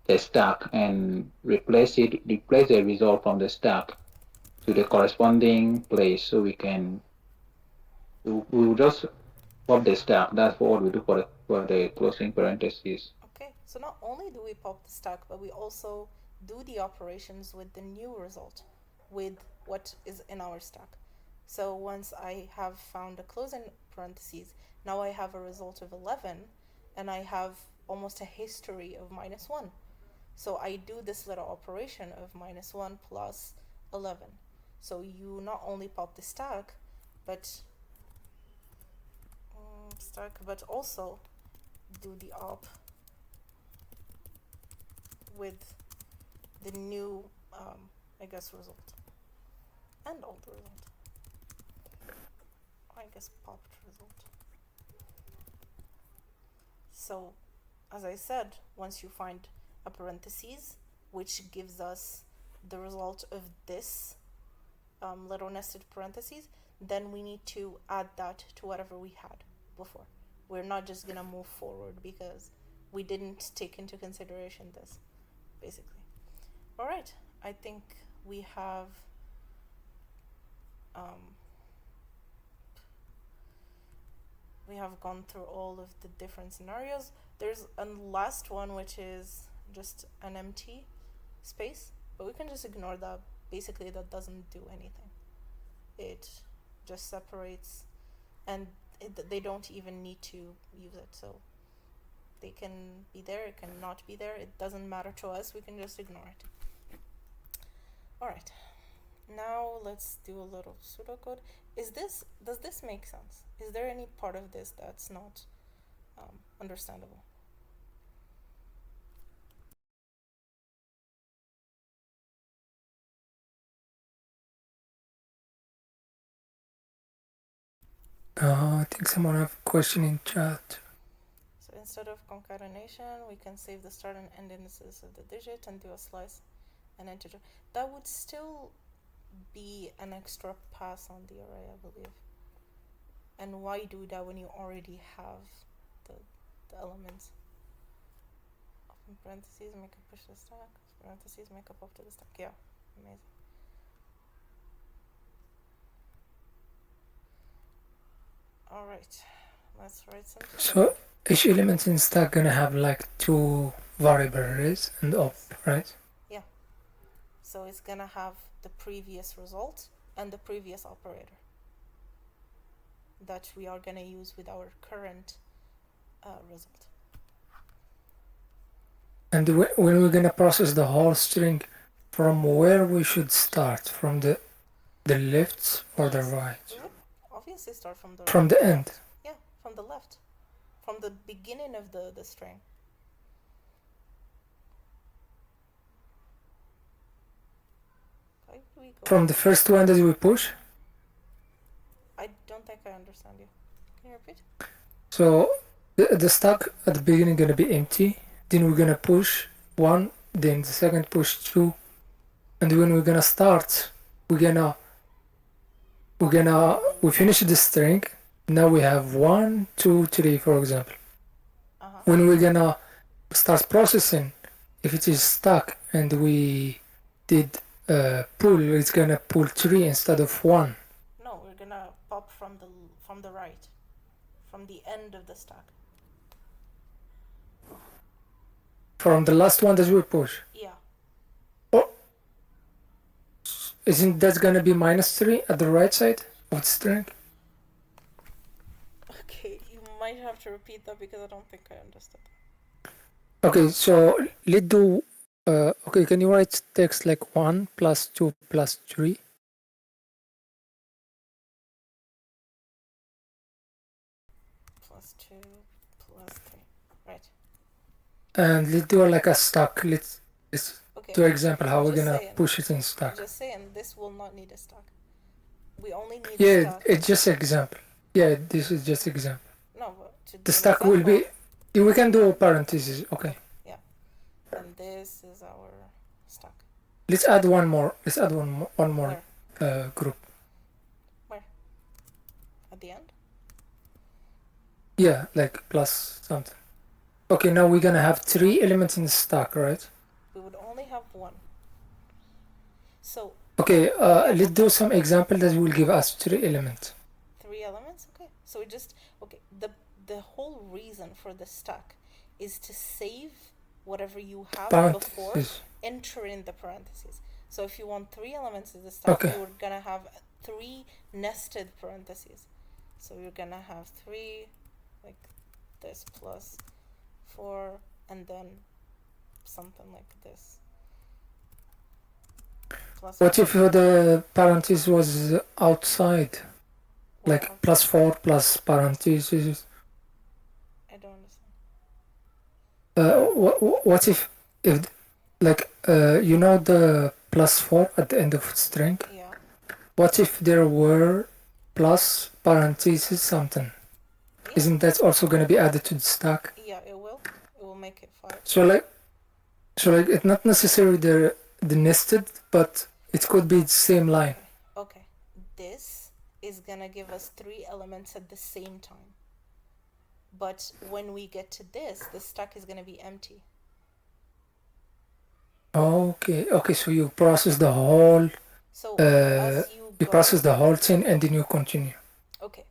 the stack and replace the result from the stack to the corresponding place, so we will just pop the stack. That's what we do for the closing parentheses. Okay, so not only do we pop the stack, but we also do the operations with the new result, with what is in our stack. So once I have found a closing parentheses, now I have a result of 11, and I have almost a history of -1. So I do this little operation of -1 plus 11. So you not only pop the stack, but also do the op with the new, I guess, result, and old result. I guess popped result. So, as I said, once you find a parentheses, which gives us the result of this little nested parentheses, then we need to add that to whatever we had before. We're not just gonna move forward because we didn't take into consideration this, basically. All right, I think we have gone through all of the different scenarios. There's a last one, which is just an empty space, but we can just ignore that. Basically, that doesn't do anything. It just separates, and they don't even need to use it. So they can be there, it can not be there. It doesn't matter to us. We can just ignore it. All right. Now let's do a little pseudocode. Does this make sense? Is there any part of this that's not understandable? I think someone have a question in chat. So instead of concatenation, we can save the start and end indices of the digit and do a slice and integer. That would still be an extra pass on the array, I believe. And why do that when you already have the elements? Open parentheses, make a push the stack. Parentheses, make a pop to the stack. Yeah, amazing. Alright, let's write something. So each element in stack gonna have like two variable arrays and op, right? Yeah. So it's gonna have the previous result and the previous operator that we are gonna use with our current result. And when we're gonna process the whole string, from where we should start? From the left or the right? We would obviously start from the From the end. Yeah, from the left. From the beginning of the string. From the first one that we push? I don't think I understand you. Can you repeat? So the stack at the beginning gonna be empty, then we're gonna push one, then the second push two, and when we're gonna start, we finish the string. Now we have 1, 2, 3, for example. When we're gonna start processing, if it is stuck and we did pull, it's gonna pull 3 instead of 1. No, we're gonna pop from the right, from the end of the stack. From the last one that we push. Yeah. Oh, isn't that gonna be -3 at the right side of the string? Okay, you might have to repeat that because I don't think I understood. Okay, so let's do. Okay, can you write text like 1 plus 2 plus 3? Plus 2 plus 3, right? And let's do like a stack. Let's okay, do example how we're gonna push it in stack. Just saying, this will not need a stack. We only need a stack. It's just example. Yeah, this is just example. No, but to do the stack will be. Yeah, we can do parentheses. Okay. Yeah, and this is our stack. Let's add one more. Let's add one more group. Where? At the end? Yeah, like plus something. Okay, now we're gonna have 3 elements in the stack, right? We would only have 1. So. Okay, let's do some example that will give us 3 elements. 3 elements? Okay. So we just the whole reason for the stack is to save whatever you have before entering the parentheses. So if you want 3 elements in the stack, you're gonna have 3 nested parentheses. So you're gonna have 3 like this plus 4 and then something like this. Plus what if the parenthesis was outside? Like outside? Plus 4 plus parentheses. I don't understand. What if like you know the plus 4 at the end of string? Yeah. What if there were plus parentheses something? Yeah. Isn't that also going to be added to the stack? Yeah, it will. It will make it 5. So like it's not necessarily the nested, but it could be the same line. Okay. This is gonna give us 3 elements at the same time. But when we get to this, the stack is gonna be empty. Okay, so you process the whole. So you process the whole thing and then you continue. Okay.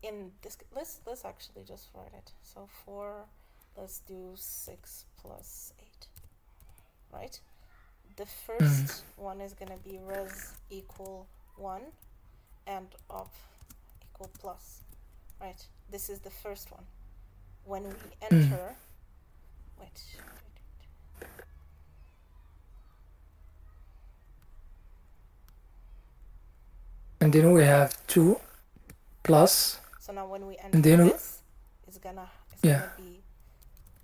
In this, let's actually just write it. So 4, let's do 6 plus 8. Right? The first one is gonna be res equal 1 and op equal plus. Right? This is the first one. When we enter, wait. And then we have 2 plus. So now when we enter this, it's gonna be,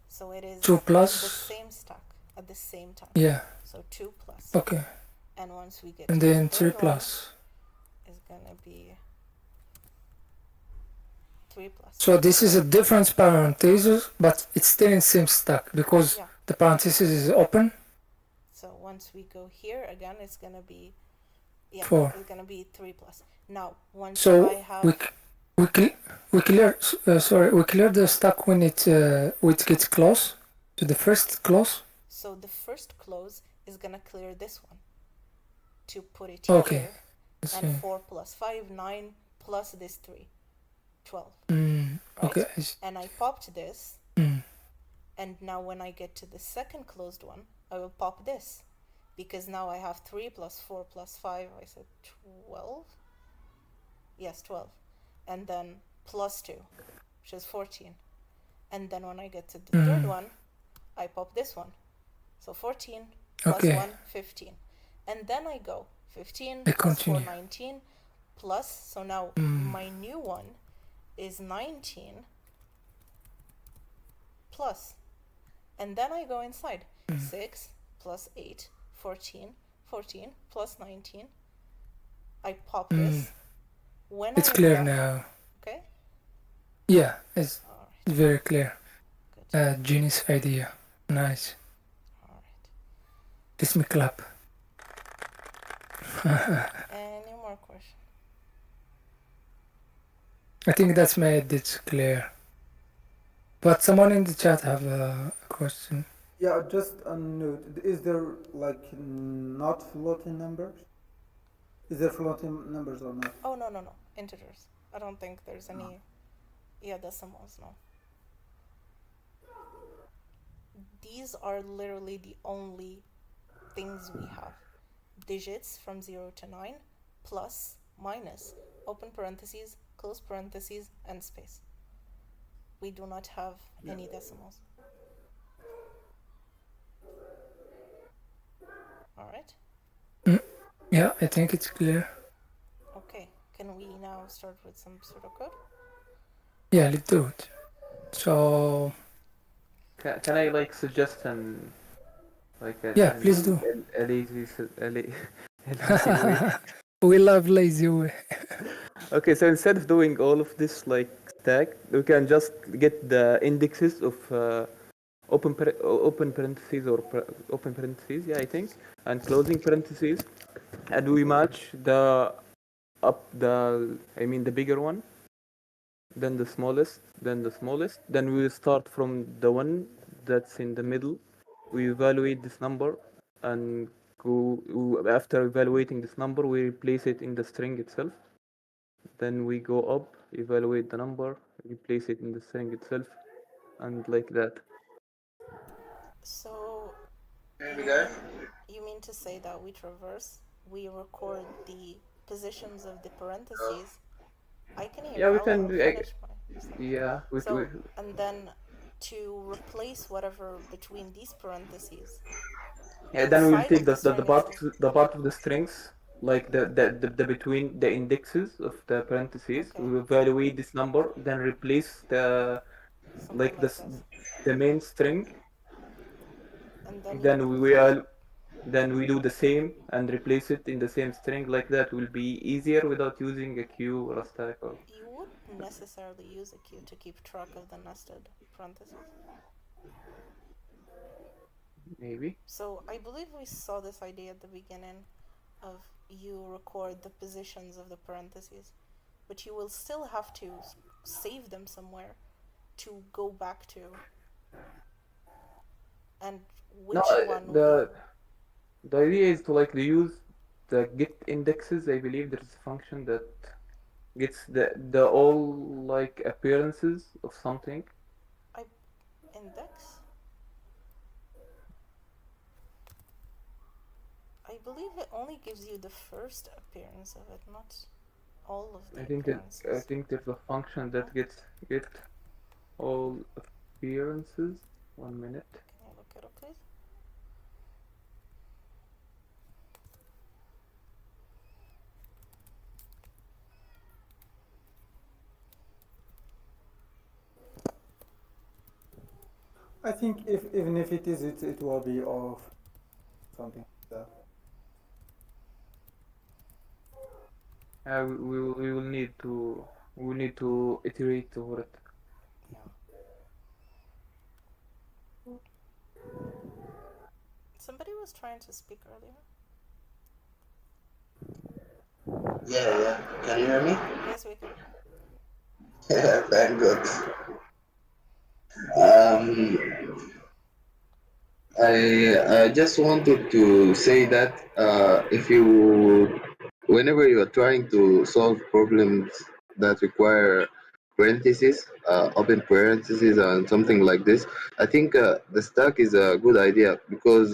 so it is 2 plus the same stack at the same time. Yeah. So 2 plus. Okay. And once we get and to then 3 plus is gonna be 3 plus. So this is a different parenthesis, but it's still in same stack because Yeah. the parenthesis is open. So once we go here again, it's gonna be 4. It's gonna be 3 plus. Now once So I have we clear the stack when it gets close to the first clause. So the first clause is gonna clear this one to put it Okay. here, and 4 plus 5, 9 plus this 3, 12. Right? Okay. And I popped this, and now when I get to the second closed one, I will pop this, because now I have 3 plus 4 plus 5, I said 12? Yes, 12. And then plus 2, which is 14. And then when I get to the third one, I pop this one. So 14 plus 1, 15. And then I go 15 plus 4, 19, plus, so now my new one is 19 plus. And then I go inside. 6 plus 8, 14, 14 plus 19. I pop this. When it's clear now. Okay? Yeah, it's very clear. Genius idea. Nice. Let me clap. Any more questions? I think that's made it clear. But someone in the chat have a question. Yeah, just a note. Is there like not floating numbers? Is there floating numbers or not? Oh, no. Integers. I don't think there's any decimals, no. These are literally the only things we have. Digits from 0 to 9, plus, minus, open parentheses, close parentheses, and space. We do not have any decimals. Alright? Yeah, I think it's clear. Okay, can we now start with some pseudocode? Yeah, let's do it. So... Can I like suggest an... yeah, please do. A lazy way. We love lazy way. Okay, so instead of doing all of this like stack, we can just get the indexes of open parentheses or open parentheses, yeah, I think, and closing parentheses, and we match the bigger one, then the smallest, then we will start from the one that's in the middle. We evaluate this number, and after evaluating this number, we replace it in the string itself. Then we go up, evaluate the number, replace it in the string itself, and like that. So, you mean to say that we traverse, we record the positions of the parentheses? I can hear. Yeah, we can. And then to replace whatever between these parentheses. Yeah, then we will take the part of the strings, like the between the indexes of the parentheses. Okay. We will evaluate this number, then replace the main string. And then we do the same and replace it in the same string. Like that will be easier without using a queue or a stack. Or you wouldn't necessarily use a queue to keep track of the nested parentheses. Maybe. So I believe we saw this idea at the beginning of you record the positions of the parentheses, but you will still have to save them somewhere to go back to. And which one? The idea is to use the get indexes. I believe there's a function that gets the all appearances of something. Index? I believe it only gives you the first appearance of it, not all of the appearances. I think there's a function that get all appearances. 1 minute. Can you look it up, please? I think even if it is, it will be of something like that. We will need to We need to iterate over it. Yeah. Somebody was trying to speak earlier. Yeah. Can you hear me? Yes, we can. Yeah, thank God. Um, I just wanted to say that whenever you are trying to solve problems that require parentheses, open parentheses, and something like this, I think the stack is a good idea because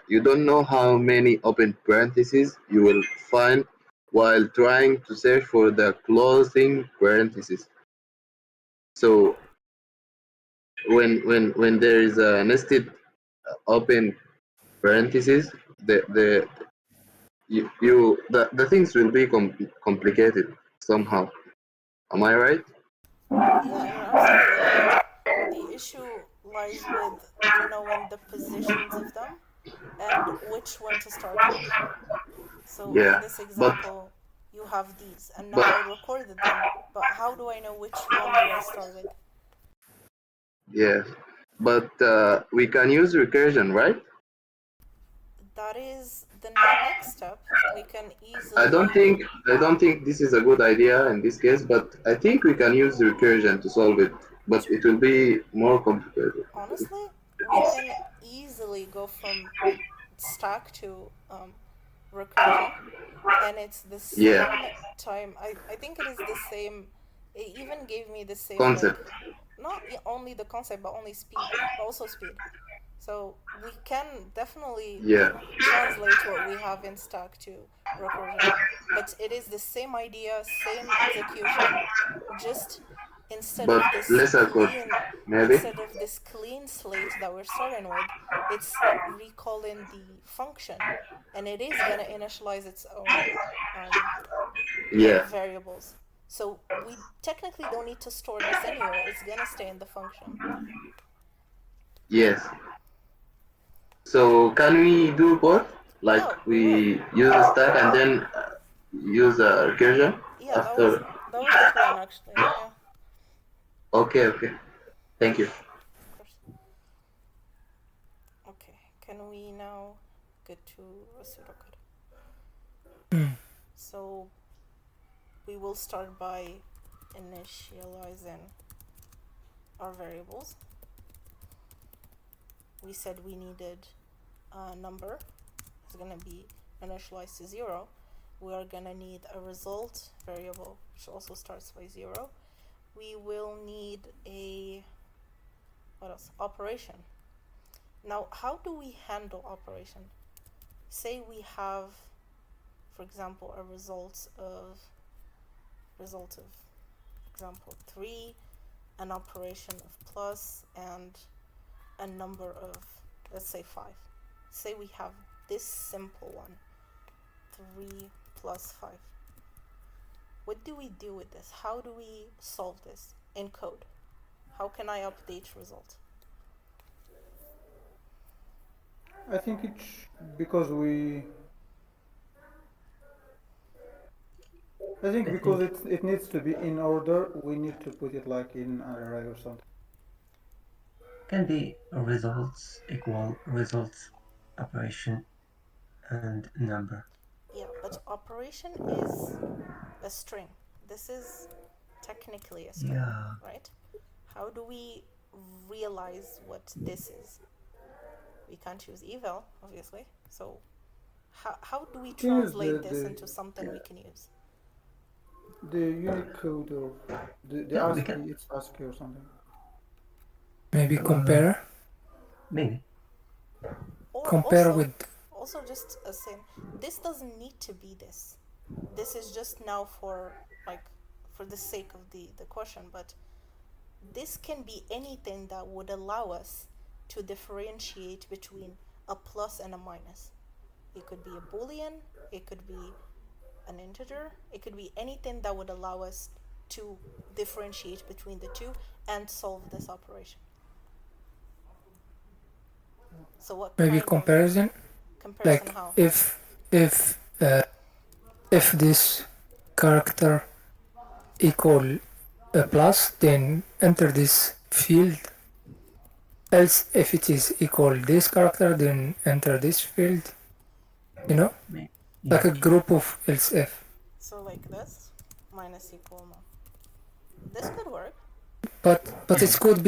you don't know how many open parentheses you will find while trying to search for the closing parentheses. So when there is a nested open parentheses, the things will be complicated somehow. Am I right? Yeah, you're absolutely right. The issue lies with knowing the positions of them and which one to start with. So in Yeah, this but example, you have these, and now but I recorded them, but how do I know which one do I start with? yeah, but we can use recursion, right? That is the next step. We can I don't easily, think I don't think this is a good idea in this case, but I think we can use recursion to solve it. But it will be more complicated. honestly, we can easily go from stack to recursion, and it's the Yeah, same time. I think it is the same. It even gave me the same, like, concept. not only the concept, but only speed, but also speed. So we can definitely Yeah, translate what we have in stack to recursion, but it is the same idea, same execution, just instead but of this lesser code, clean maybe. instead of this clean slate that we're starting with, it's recalling the function, and it is gonna initialize its own um, like Yeah. variables. So we technically don't need to store this anywhere. It's gonna stay in the function. Yes. So can we do both? Like Yeah, we will. we use a stack and then use a recursion Yeah, after. that was the plan actually. Yeah, Okay, okay. Thank you. of course. Okay, can we now get to a pseudocode? So we will start by initializing our variables. We said we needed a number. It's gonna be initialized to 0. We are gonna need a result variable, which also starts by 0. We will need a, what else? Operation. Now, how do we handle operation? Say we have, for example, a result of example 3, an operation of plus, and a number of, let's say, 5. Say we have this simple one, 3 plus 5. What do we do with this? How do we solve this in code? How can I update result? I think it's because we. I think I because think it needs to be in order, we need to put it like in an array or something. can be results equal results operation and number. Yeah, but operation is a string. This is technically a string, Yeah, right? How do we realize what this is? We can't use eval, obviously. So how do we You can use translate this into something we can use? the Unicode or the yeah, we can. ASCII. It's ASCII or something. Maybe Uh, compare. maybe. Or Compare with also just a saying, this doesn't need to be this. This is just now for, like, for the sake of the question, but this can be anything that would allow us to differentiate between a plus and a minus. It could be a boolean, it could be an integer, it could be anything that would allow us to differentiate between the two and solve this operation. So what maybe kind of comparison, comparison? like How? if this character equal a plus, then enter this field. Else, if it is equal this character, then enter this field. You know, like a group of else if. So like this, minus equal no. This could work. But it could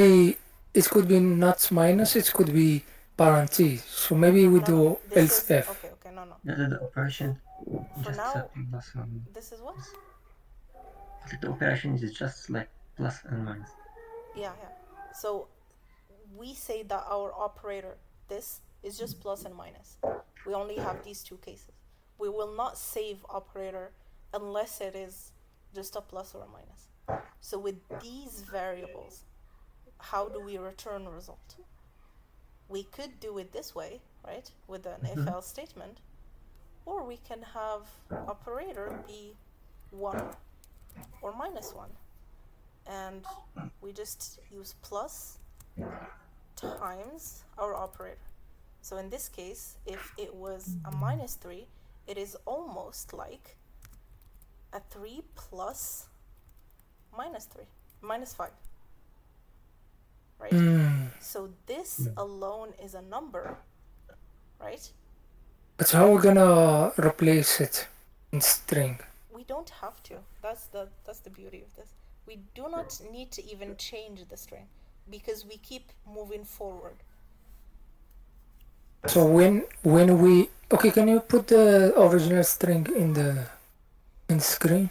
be not minus. It could be parentheses. So maybe we do else if. Okay, no. The operation For just now, plus one. this is what? The operation is just like plus and minus. Yeah. So we say that our operator, this is just plus and minus. We only have these two cases. We will not save operator unless it is just a plus or a minus. So with these variables, how do we return a result? We could do it this way, right? With an if-else statement, or we can have operator be 1 or minus 1. And we just use plus times our operator. So in this case, if it was a minus 3, it is almost like a 3 plus minus 5. Right? So this alone is a number, right? But how are we gonna replace it in string? We don't have to. That's the beauty of this. We do not need to even change the string because we keep moving forward. So when we can you put the original string in the screen?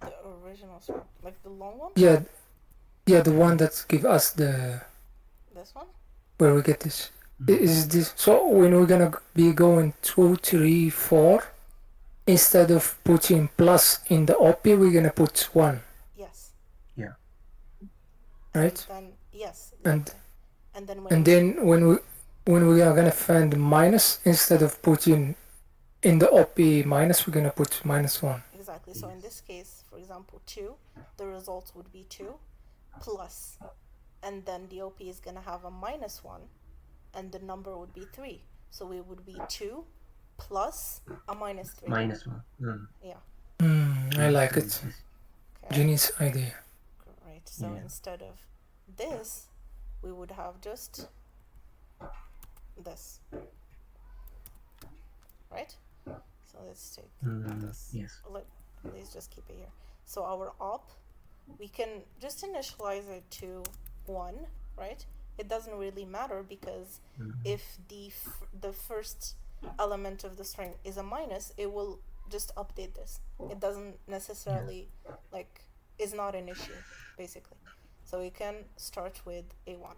The original string, like the long one? Yeah, the one that give us the. This one? Where we get this? Is this so? When we're gonna be going 2, 3, 4, instead of putting plus in the OP, we're gonna put 1. Yes. Yeah. Right. And then yes. And then when we are gonna find minus, instead of putting in the OP minus, we're gonna put -1. Exactly. So in this case, for example, 2, the result would be 2 plus, and then the OP is gonna have a -1, and the number would be 3. So it would be 2 plus a -3. -1. Yeah. I like it. Okay. Genius idea. Right. So instead of this, we would have just this. Right? So let's take this. Yes. Let's just keep it here. So our op, we can just initialize it to 1, right? It doesn't really matter because if the first element of the string is a minus, it will just update this. It doesn't necessarily is not an issue basically. So we can start with a 1.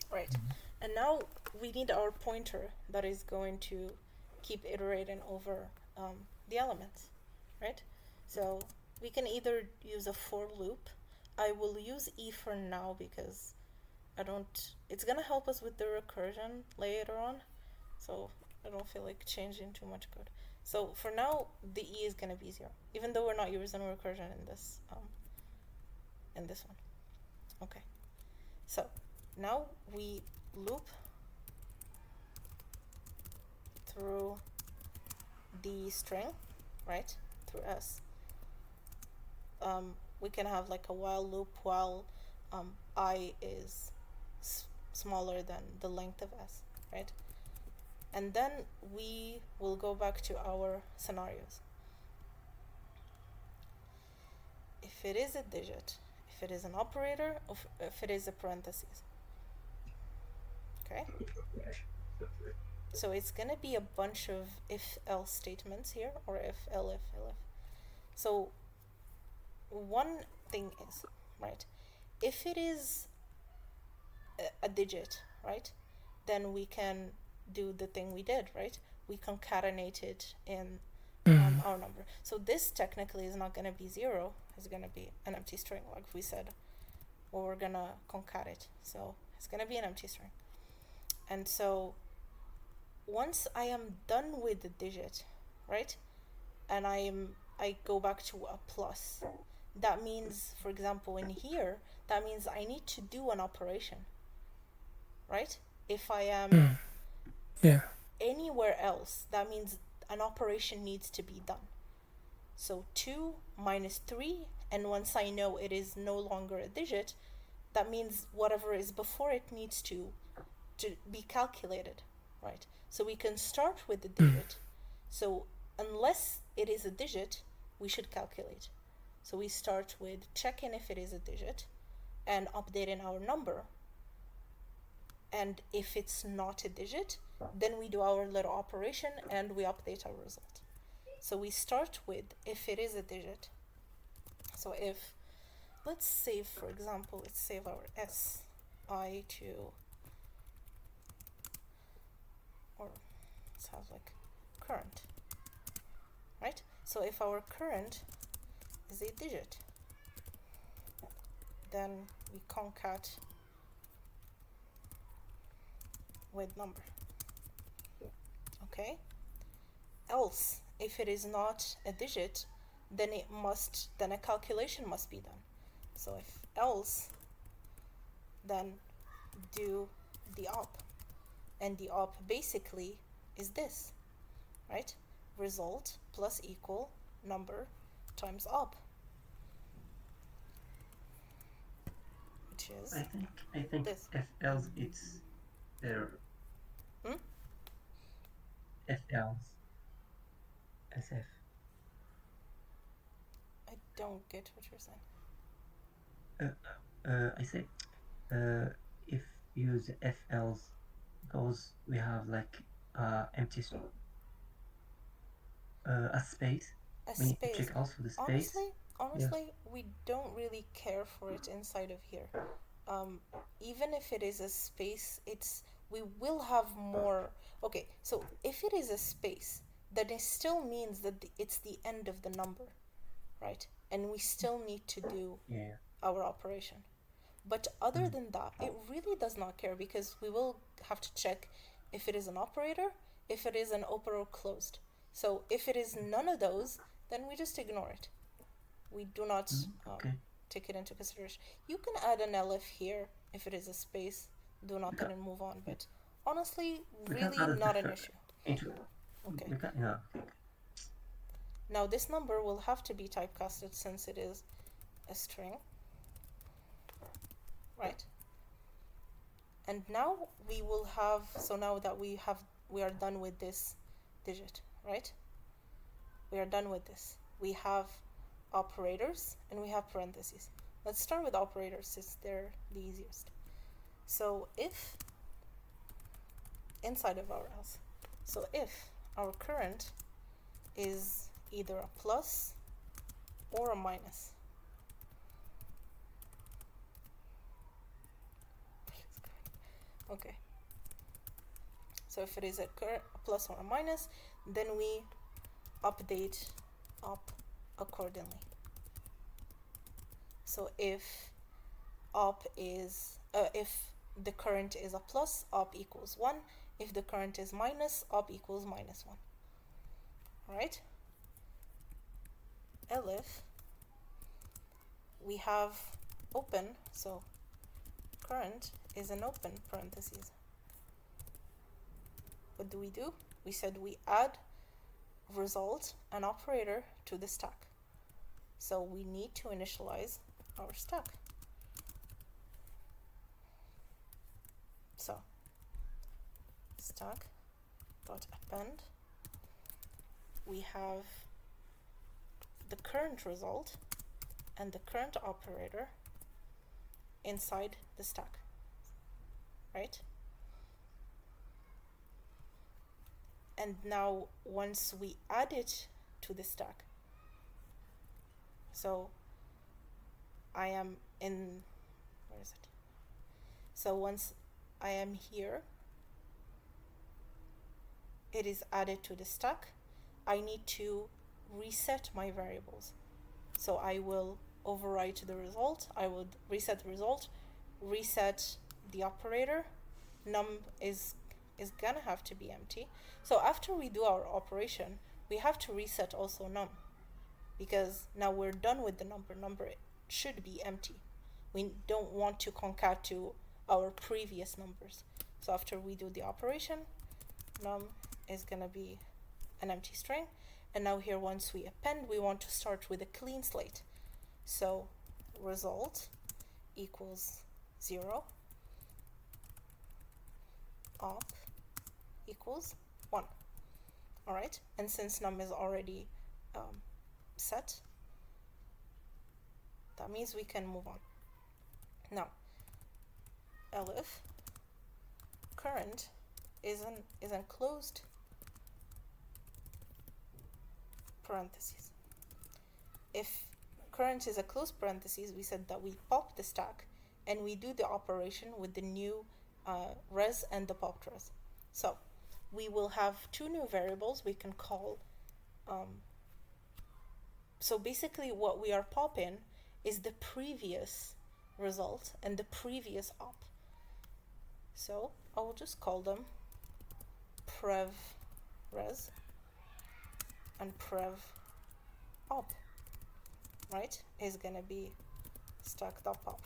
Right. And now we need our pointer that is going to keep iterating over the elements, right? So we can either use a for loop. I will use E for now because it's gonna help us with the recursion later on. So I don't feel like changing too much code. So for now, the E is gonna be 0, even though we're not using recursion in this one. Okay. So now we loop through the string, right? Through S. We can have like a while loop while I is smaller than the length of S, right? And then we will go back to our scenarios. If it is a digit, if it is an operator, or if it is a parentheses. Okay? So it's gonna be a bunch of if-else statements here, or if-elif. So one thing is, right, if it is a digit, right, then we can do the thing we did, right? We concatenate it in our number. So this technically is not gonna be 0, it's gonna be an empty string, like we said. Well, we're gonna concat it, so it's gonna be an empty string. And so once I am done with the digit, right, and I go back to a plus, that means, for example, in here, that means I need to do an operation, right? If I am anywhere else, that means an operation needs to be done. So 2 minus 3, and once I know it is no longer a digit, that means whatever is before it needs to be calculated, right? So we can start with the digit. So unless it is a digit, we should calculate. So we start with checking if it is a digit and updating our number. And if it's not a digit, then we do our little operation and we update our result. So we start with if it is a digit. So if, let's save, for example, let's save our SI to, or let's have like current, right? So if our current is a digit, then we concat with number, okay? Else, if it is not a digit, then a calculation must be done. So if else, then do the op, and the op basically is this, right? Result plus equal number times op, which is I think this. if else it's error. If else. SF. I don't get what you're saying. I say if use if else, because we have like empty a space. We need to check also the space. Honestly, we don't really care for it inside of here. Even if it is a space, we will have more. Okay, so if it is a space, then it still means that it's the end of the number, right? And we still need to do our operation. But other than that, it really does not care, because we will have to check if it is an operator, if it is an operator closed. So if it is none of those, then we just ignore it. We do not take it into consideration. You can add an elif here if it is a space, do not and move on. But honestly, really not an issue. Okay. Now this number will have to be typecasted since it is a string, right? And now we will have, so now that we are done with this digit, right? We are done with this. We have operators and we have parentheses. Let's start with operators since they're the easiest. So if, inside of our else, so if our current is either a plus or a minus, okay, so if it is a plus or a minus, then we update op accordingly. So if op is if the current is a plus, op equals 1. If the current is minus, op equals minus 1. Alright? Elif, we have open, so current is an open parentheses. What do? We said we add result, an operator, to the stack. So we need to initialize our stack. So stack dot append, we have the current result and the current operator inside the stack, right? And now once we add it to the stack, so I am in, where is it? So once I am here, it is added to the stack. I need to reset my variables. So I will overwrite the result. I would reset the result, reset the operator. Num is gonna have to be empty. So after we do our operation, we have to reset also num, because now we're done with the number. Number should be empty. We don't want to concat to our previous numbers. So after we do the operation, num is gonna be an empty string, And now here, once we append, we want to start with a clean slate. So result equals 0, op equals 1. All right, and since num is already set, that means we can move on. Now, elif current is an closed parentheses. If current is a closed parentheses, we said that we pop the stack and we do the operation with the new res and the popped res. So we will have two new variables we can call. So basically what we are popping is the previous result and the previous op. So I will just call them prev res and prev op, right? Is gonna be stack.pop,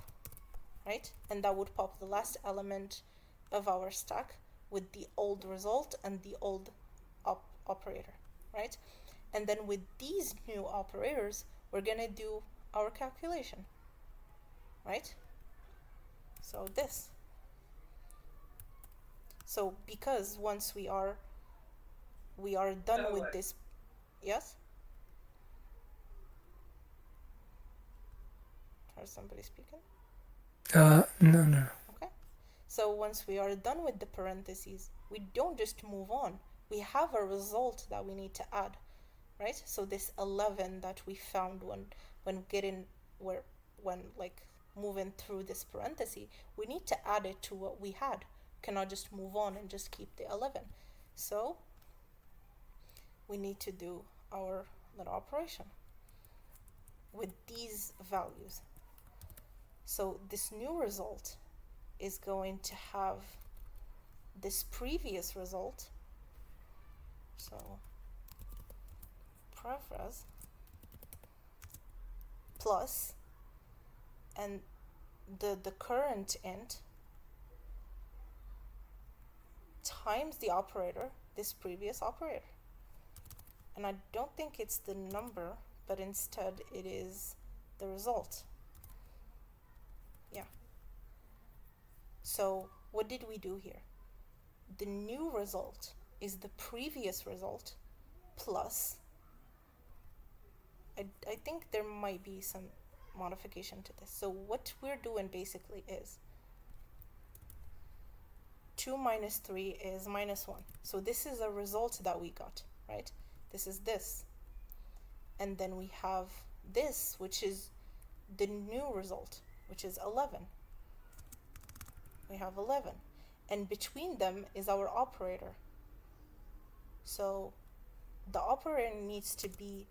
right? And that would pop the last element of our stack with the old result and the old operator, right? And then with these new operators, we're gonna do our calculation, right? So this. So because once we are done with this, yes? Is somebody speaking? No. Okay. So once we are done with the parentheses, we don't just move on. We have a result that we need to add, right? So this 11 that we found when moving through this parenthesis, we need to add it to what we had. Cannot just move on and just keep the 11. So we need to do our little operation with these values. So this new result is going to have this previous result. So prevres plus and the current int times the operator, this previous operator. And I don't think it's the number, but instead it is the result. Yeah. So what did we do here? The new result is the previous result plus, I think there might be some modification to this. So what we're doing basically is 2 minus 3 is minus 1. So this is a result that we got, right? This is this. And then we have this, which is the new result, which is 11. We have 11. And between them is our operator. So the operator needs to be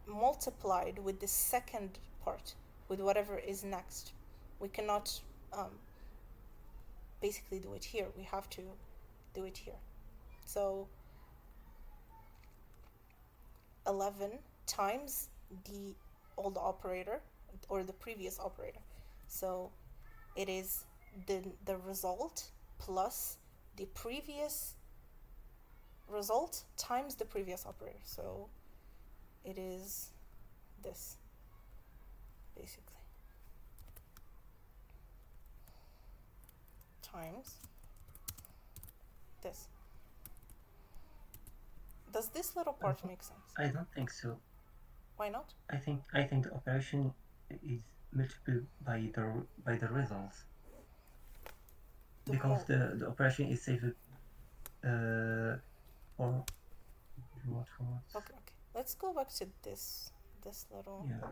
multiplied with the second part, with whatever is next. We cannot basically do it here. We have to do it here. So 11 times the old operator or the previous operator. So it is the result plus the previous result times the previous operator. So it is this, basically. Times this. Does this little part make sense? I don't think so. Why not? I think the operation is multiplied by the results. Because the operation is saved or what? Okay. Let's go back to this little. Yeah.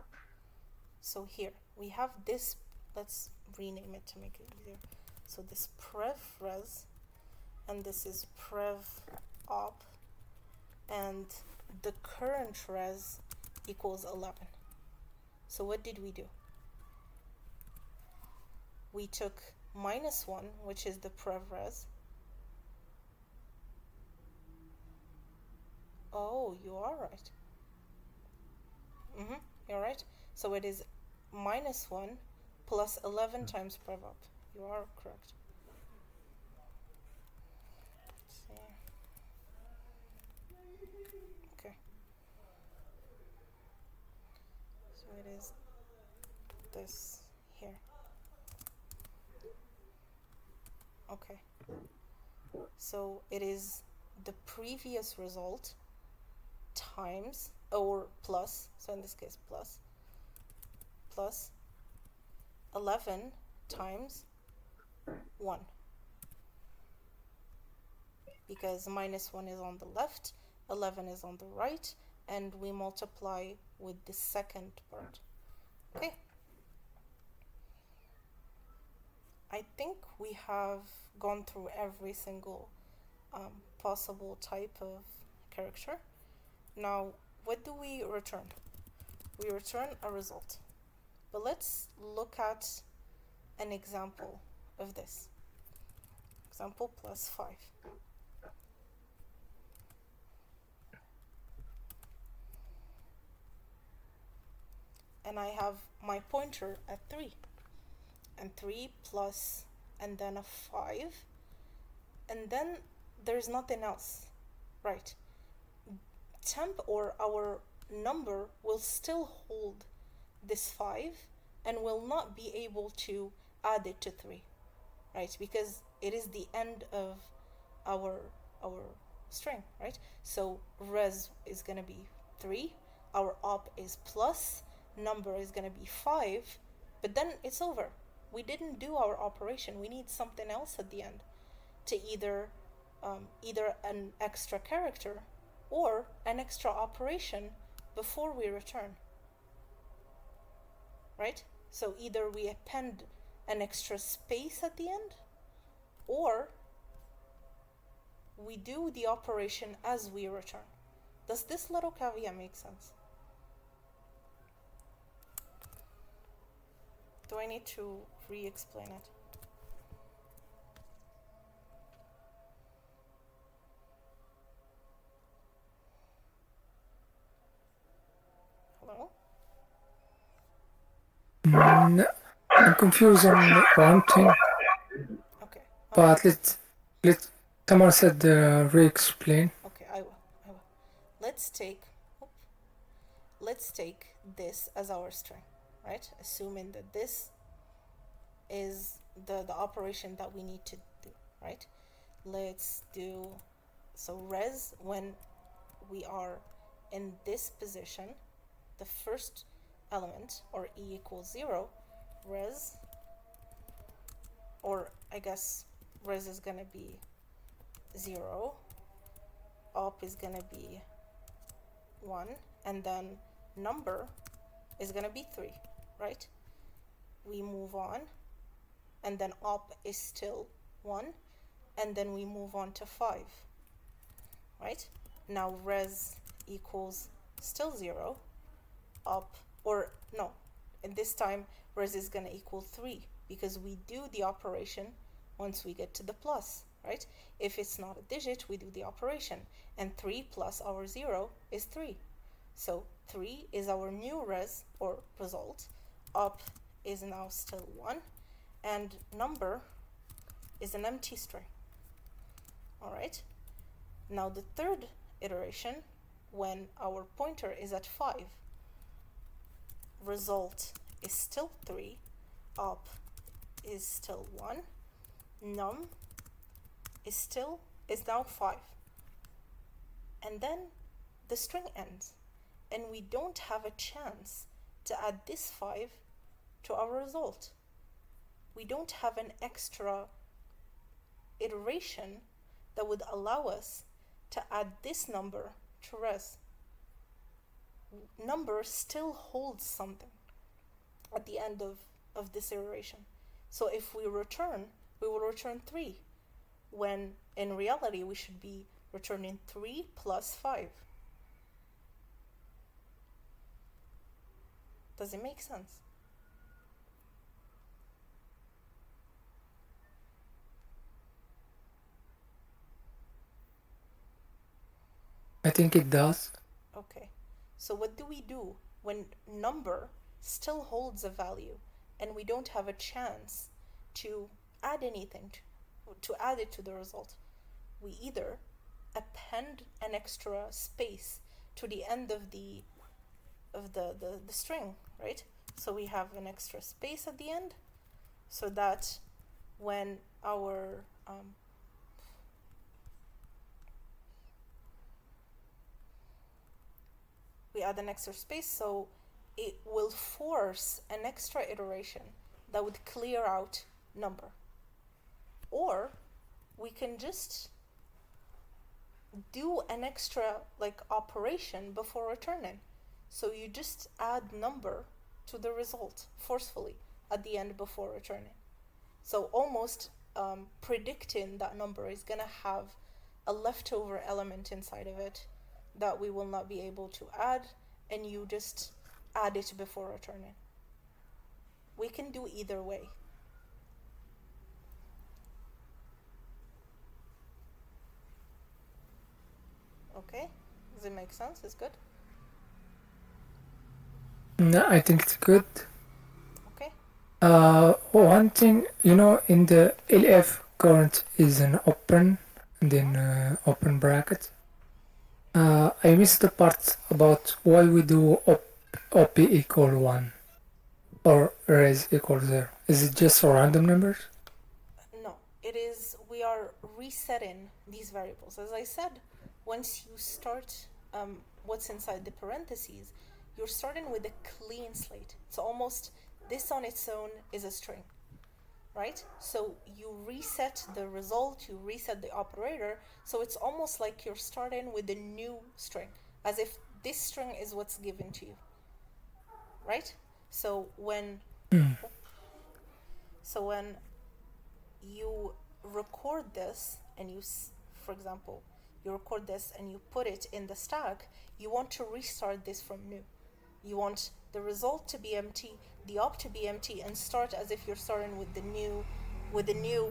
So here we have this. Let's rename it to make it easier. So this prev res, and this is prev op, and the current res equals 11. So what did we do? We took minus 1, which is the prev res. Oh, you are right. You're right. So it is minus 1 plus 11 times prev op. You are correct. Let's see. it is this here. Okay. So it is the previous result times, or plus, so in this case plus 11 times 1. Because minus 1 is on the left, 11 is on the right, and we multiply with the second part. Okay. I think we have gone through every single possible type of character. Now, what do we return? We return a result. But let's look at an example of this. Example +5. And I have my pointer at 3. And 3 plus, and then a 5. And then there's nothing else, right? Temp, or our number, will still hold this 5 and will not be able to add it to 3, right? Because it is the end of our string, right? So res is going to be 3, our op is plus, number is going to be 5, but then it's over. We didn't do our operation. We need something else at the end to either an extra character or an extra operation before we return, right? So either we append an extra space at the end, or we do the operation as we return. Does this little caveat make sense? Do I need to re-explain it? Hello? No, I'm confused on one thing. Okay. But let Tamar said re-explain. Okay, I will. Let's take this as our string, right? Assuming that this is the operation that we need to do, right? Let's do, so res, when we are in this position, the first element, or e equals 0, res, or I guess res is gonna be 0, op is gonna be 1, and then number is gonna be 3, right? We move on, and then op is still 1, and then we move on to 5, right? Now res equals still 0, op, or no, and this time res is gonna equal 3, because we do the operation once we get to the plus, right? If it's not a digit, we do the operation, and 3 plus our 0 is 3. So 3 is our new res, or result. Op is now still 1, and number is an empty string. All right. Now the third iteration, when our pointer is at 5, result is still 3, op is still 1, num is now 5. And then the string ends, and we don't have a chance to add this 5 to our result. We don't have an extra iteration that would allow us to add this number to res. Number still holds something at the end of this iteration. So if we return, we will return 3, when in reality we should be returning 3 plus 5. Does it make sense? I think it does. Okay. So what do we do when number still holds a value and we don't have a chance to add anything, to add it to the result? We either append an extra space to the end of the string, right? So we have an extra space at the end, so that when our we add an extra space, so it will force an extra iteration that would clear out number. Or we can just do an extra operation before returning. So you just add number to the result forcefully at the end before returning. So almost predicting that number is gonna have a leftover element inside of it that we will not be able to add, and you just add it before returning. We can do either way. Okay, does it make sense? It's good? No, I think it's good. Okay. One thing, in the LF current is an open and then open bracket. I missed the part about why we do op equal 1 or res equal 0. Is it just for random numbers? No, it is, we are resetting these variables. As I said, once you start what's inside the parentheses, you're starting with a clean slate. It's almost, this on its own is a string, right? So you reset the result, you reset the operator, so it's almost like you're starting with a new string, as if this string is what's given to you, right? So when you record this and for example, you record this and you put it in the stack, you want to restart this from new. You want the result to be empty, the op to be empty, and start as if you're starting with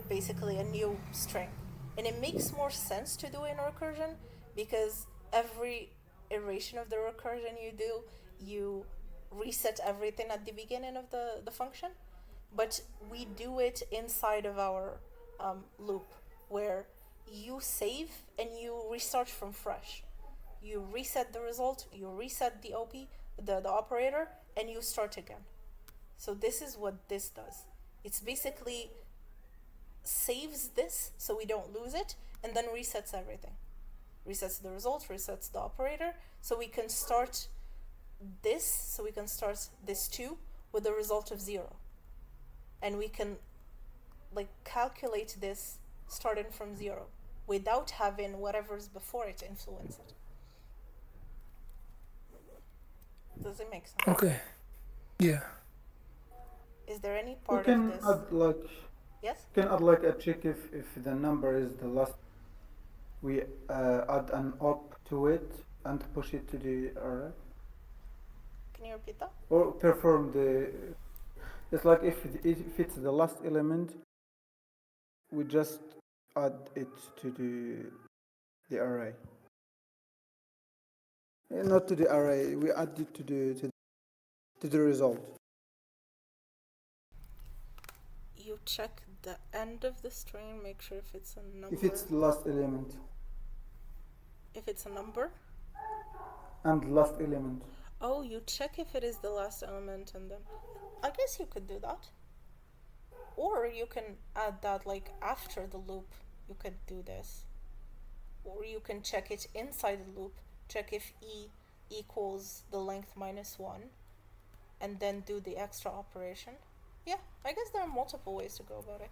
basically a new string. And it makes more sense to do in recursion, because every iteration of the recursion you do, you reset everything at the beginning of the function. But we do it inside of our loop, where you save and you restart from fresh. You reset the result, you reset the OP, the operator, and you start again. So this is what this does. It's basically saves this so we don't lose it, and then resets everything. Resets the result, resets the operator, so we can start this too with the result of 0. And we can calculate this starting from 0 without having whatever's before it influence it. Does it make sense? Okay. Yeah. Is there any part we can of this? add Yes? we can add a check if the number is the last. We add an op to it and push it to the array. Can you repeat that? Or perform it's like if it's the last element, we just add it to the array. Not to the array, we add it to the result. You check the end of the string, make sure if it's a number. If it's the last element. If it's a number? And the last element. Oh, you check if it is the last element, and then I guess you could do that. Or you can add that after the loop. You could do this. Or you can check it inside the loop. Check if e equals the length minus 1, and then do the extra operation. Yeah, I guess there are multiple ways to go about it.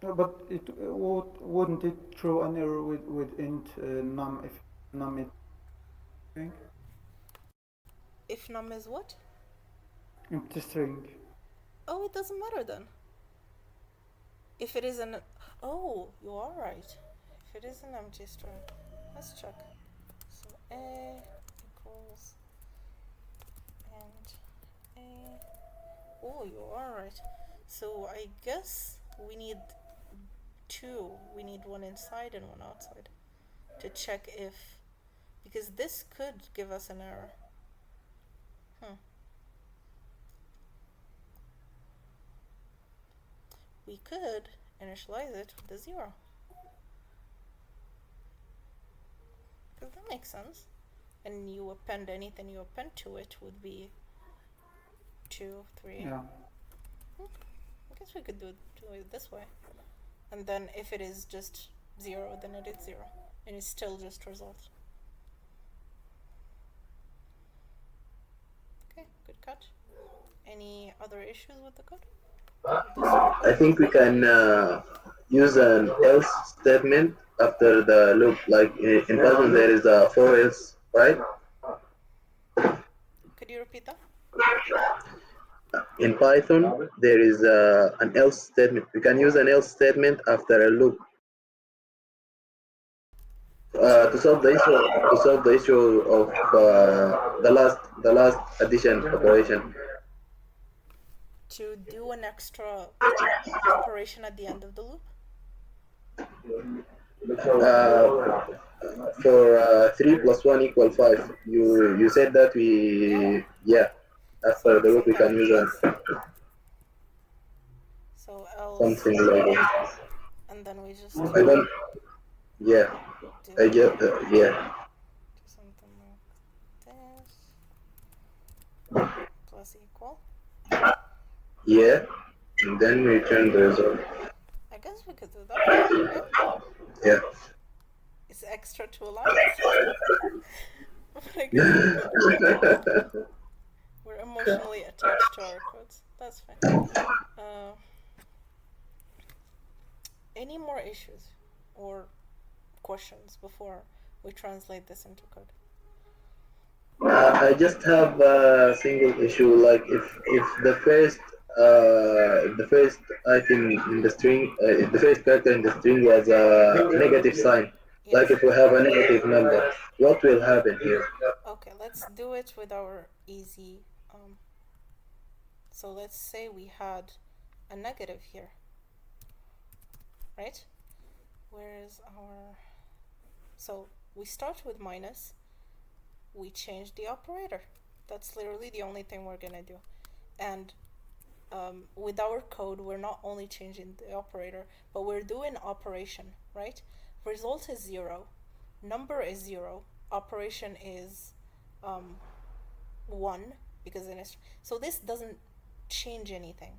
But wouldn't it throw an error with int num if num is string? If num is what? Empty string. Oh, it doesn't matter then. If it is an... Oh, you are right. If it is an empty string. Let's check. So a equals and a... Oh, you are right. So I guess we need 2. We need one inside and one outside to check if... Because this could give us an error. We could initialize it with a 0. Does that make sense? and you append anything you append to it would be 2, 3. Yeah. I guess we could do it this way. And then if it is just 0, then it is 0. And it's still just result. Okay, good catch. Any other issues with the code? I think we can use an else statement after the loop. Like in Python, there is a for else, right? Could you repeat that? In Python, there is an else statement. We can use an else statement after a loop to solve the issue of the last addition operation. To do an extra operation at the end of the loop? For 3 plus 1 equal 5. You said that after the loop we can use So else something like that. And then we just I don't. Yeah. I get. Yeah. do something like this. Plus equal. Yeah. And then we return the result. I guess we could do that. Yeah. Yeah. It's extra 2 lines. But I guess we could. We're emotionally attached to our codes. That's fine. Any more issues or questions before we translate this into code? I just have a single issue. Like if the first item in the string, if the first character in the string was a negative sign, Yes. like if we have a negative number, what will happen here? Okay, let's do it with our easy. So let's say we had a negative here, right? Where is our... So we start with minus, we change the operator. That's literally the only thing we're gonna do. And with our code, we're not only changing the operator, but we're doing operation, right? Result is 0, number is 0, operation is 1, because in so this doesn't change anything,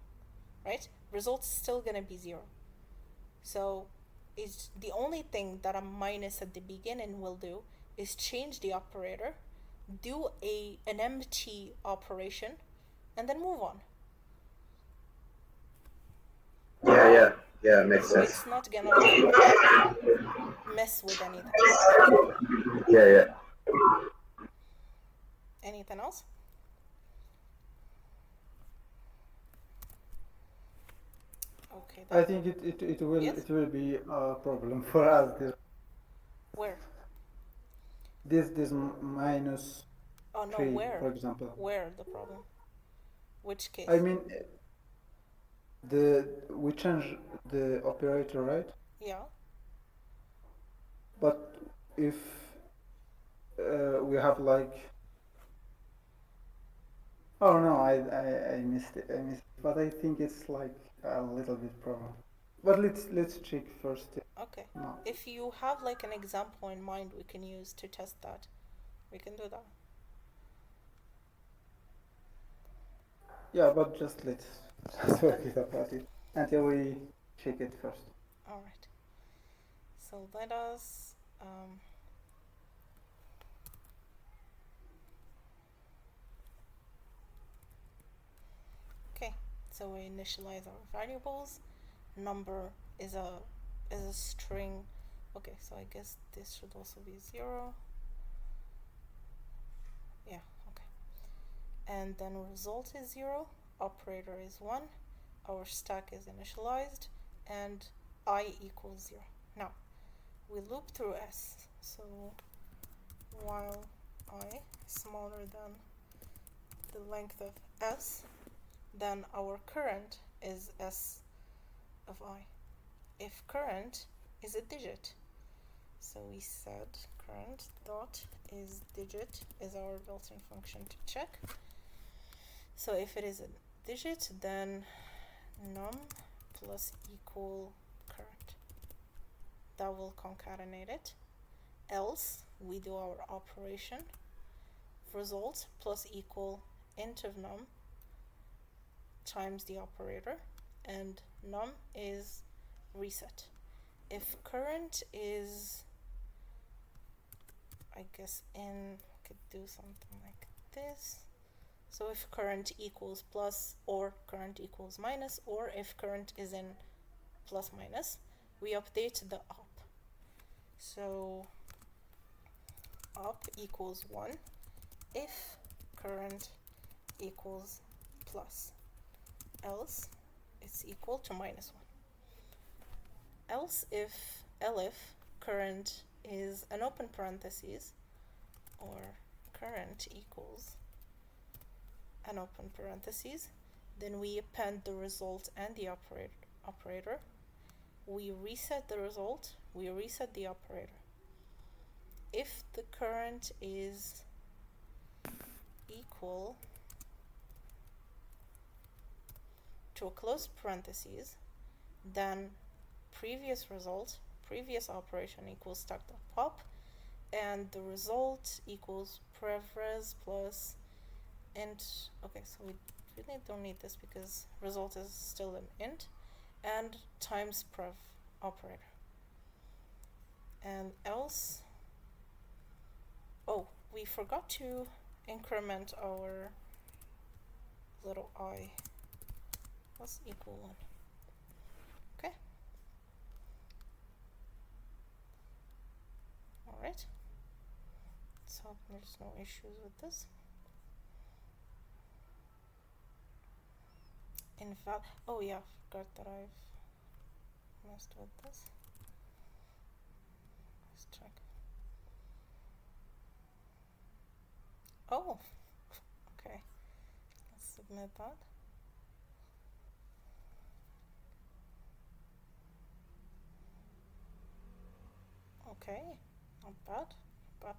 right? Result's still gonna be 0. So it's the only thing that a minus at the beginning will do is change the operator, do an empty operation, and then move on. Yeah, makes sense. It's not gonna mess with anything. Yeah. Anything else? Okay. I think it will Yes? it will be a problem for us. Where? This minus Oh no, 3, where? for example. Where the problem? Which case? I mean, we change the operator, right? Yeah. But if we have like, oh no, I missed it. But I think it's like a little bit problem. But let's check first. Okay. No. If you have like an example in mind we can use to test that, we can do that. Yeah, but just let's talk about it until we check it first. All right. So let us okay. So we initialize our variables. Number is a string. Okay, so I guess this should also be 0. Yeah, okay. And then result is 0, operator is 1, our stack is initialized, and I equals 0. Now, we loop through s. So while I smaller than the length of s, then our current is s of I. If current is a digit, so we said current dot is digit is our built-in function to check. So if it is a digit, then num plus equal current. That will concatenate it. Else we do our operation result plus equal int of num times the operator, and num is reset. If current is, I guess could do something like this. So if current equals plus, or current equals minus, or if current is in plus minus, we update the op. So op equals 1 if current equals plus, else it's equal to minus 1. Else if elif current is an open parentheses, or current equals an open parentheses, then we append the result and the operator. We reset the result, we reset the operator. If the current is equal to a closed parentheses, then previous result, previous operation equals stack.pop, and the result equals prevres plus int. Okay, so we really don't need this because result is still an int, and times prev operator. And else, oh, we forgot to increment our little I. Let's equal 1. Okay. Alright. So there's no issues with this. Oh yeah, forgot that I've messed with this. Let's check. Oh, okay. Let's submit that. Okay, not bad, but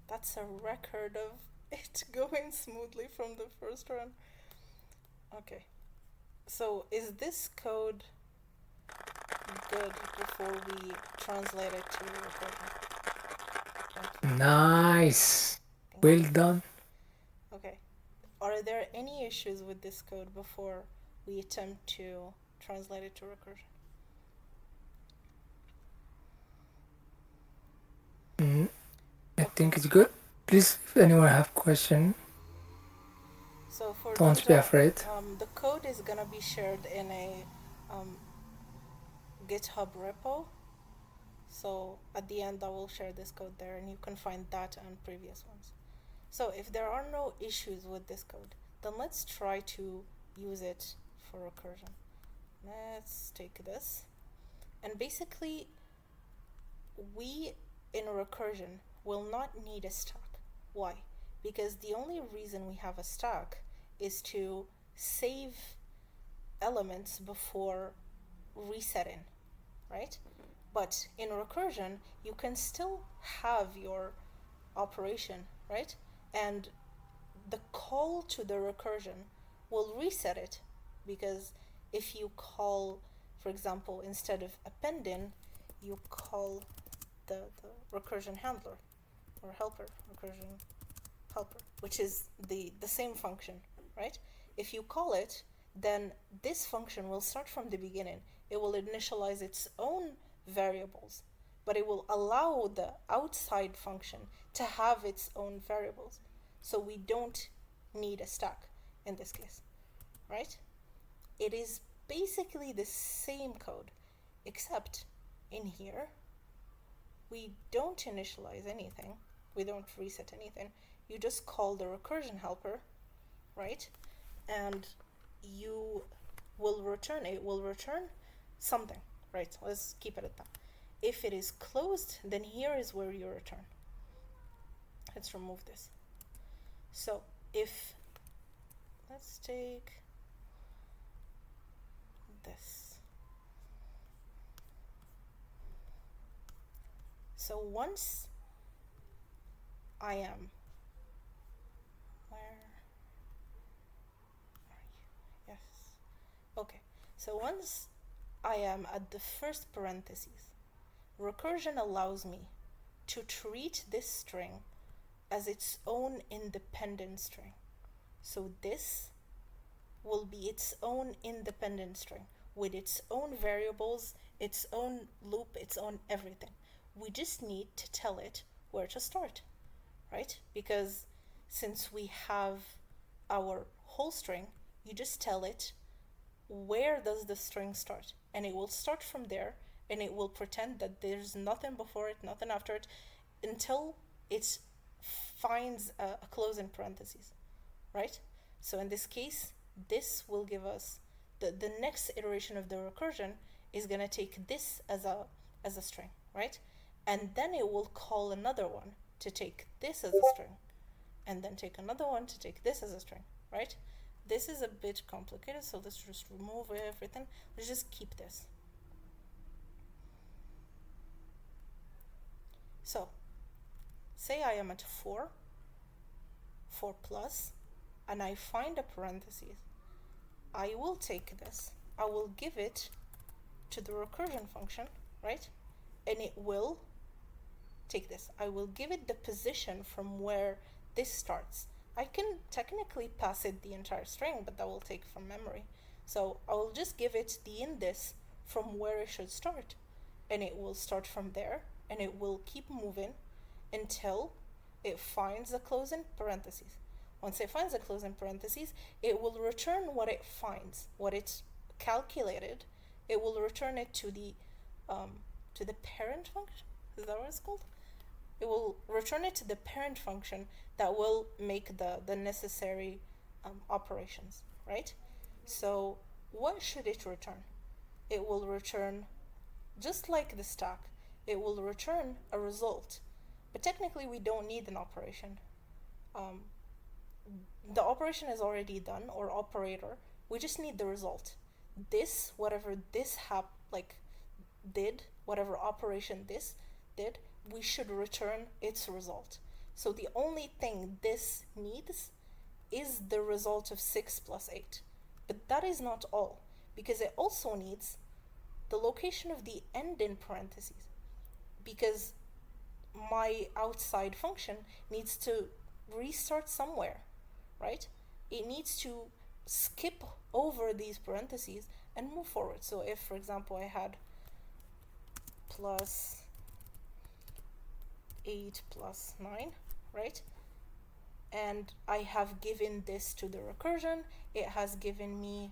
that's a record of it going smoothly from the first run. Okay, so is this code good before we translate it to recording? Nice. Well done. Okay, are there any issues with this code before we attempt to translate it to recursion? I think it's good. Please, if anyone have question, so for don't be afraid. The code is gonna be shared in a GitHub repo. So at the end, I will share this code there, and you can find that and previous ones. So if there are no issues with this code, then let's try to use it for recursion. Let's take this, and basically, we in recursion will not need a stack. Why? Because the only reason we have a stack is to save elements before resetting, right? But in recursion, you can still have your operation, right? And the call to the recursion will reset it, because if you call, for example, instead of appending, you call the recursion handler or helper, recursion helper, which is the same function, right? If you call it, then this function will start from the beginning. It will initialize its own variables, but it will allow the outside function to have its own variables. So we don't need a stack in this case, right? It is basically the same code, except in here, we don't initialize anything. We don't reset anything. You just call the recursion helper, right? And you will return, it will return something, right? Let's keep it at that. If it is closed, then here is where you return. Let's remove this. So if, let's take this. So once I am, where are you? Yes. Okay. So once I am at the first parentheses, recursion allows me to treat this string as its own independent string. So this will be its own independent string with its own variables, its own loop, its own everything. We just need to tell it where to start, right? Because since we have our whole string, you just tell it where does the string start, and it will start from there, and it will pretend that there's nothing before it, nothing after it, until it finds a closing parentheses, right? So in this case, this will give us the next iteration of the recursion is gonna take this as a string, right? And then it will call another one to take this as a string, and then take another one to take this as a string, right? This is a bit complicated, so let's just remove everything. Let's just keep this. So, say I am at 4 plus, and I find a parenthesis. I will take this, I will give it to the recursion function, right? And it will take this. I will give it the position from where this starts. I can technically pass it the entire string, but that will take from memory. So I will just give it the index from where it should start. And it will start from there, and it will keep moving until it finds the closing parentheses. Once it finds the closing parentheses, it will return what it finds, what it's calculated. It will return it to the parent function. Is that what it's called? It will return it to the parent function that will make the necessary operations, right? So what should it return? It will return, just like the stack, it will return a result. But technically we don't need an operation. The operation is already done, or operator. We just need the result. This, whatever this did, whatever operation this did, we should return its result. So the only thing this needs is the result of 6 plus 8. But that is not all, because it also needs the location of the end in parentheses, because my outside function needs to restart somewhere, right? It needs to skip over these parentheses and move forward. So if, for example, I had plus 8 plus 9, right? And I have given this to the recursion, it has given me,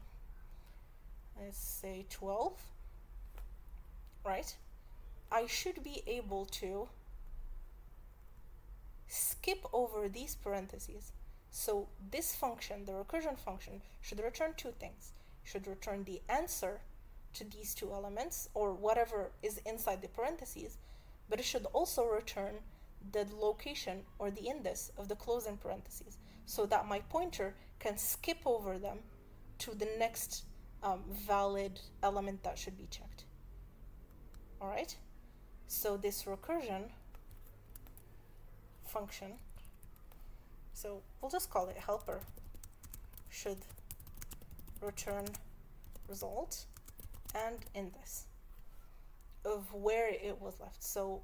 let's say 12, right? I should be able to skip over these parentheses. So this function, the recursion function, should return two things. It should return the answer to these two elements, or whatever is inside the parentheses, but it should also return the location or the index of the closing parentheses, so that my pointer can skip over them to the next valid element that should be checked. All right? So this recursion function, so we'll just call it helper, should return result and index of where it was left. So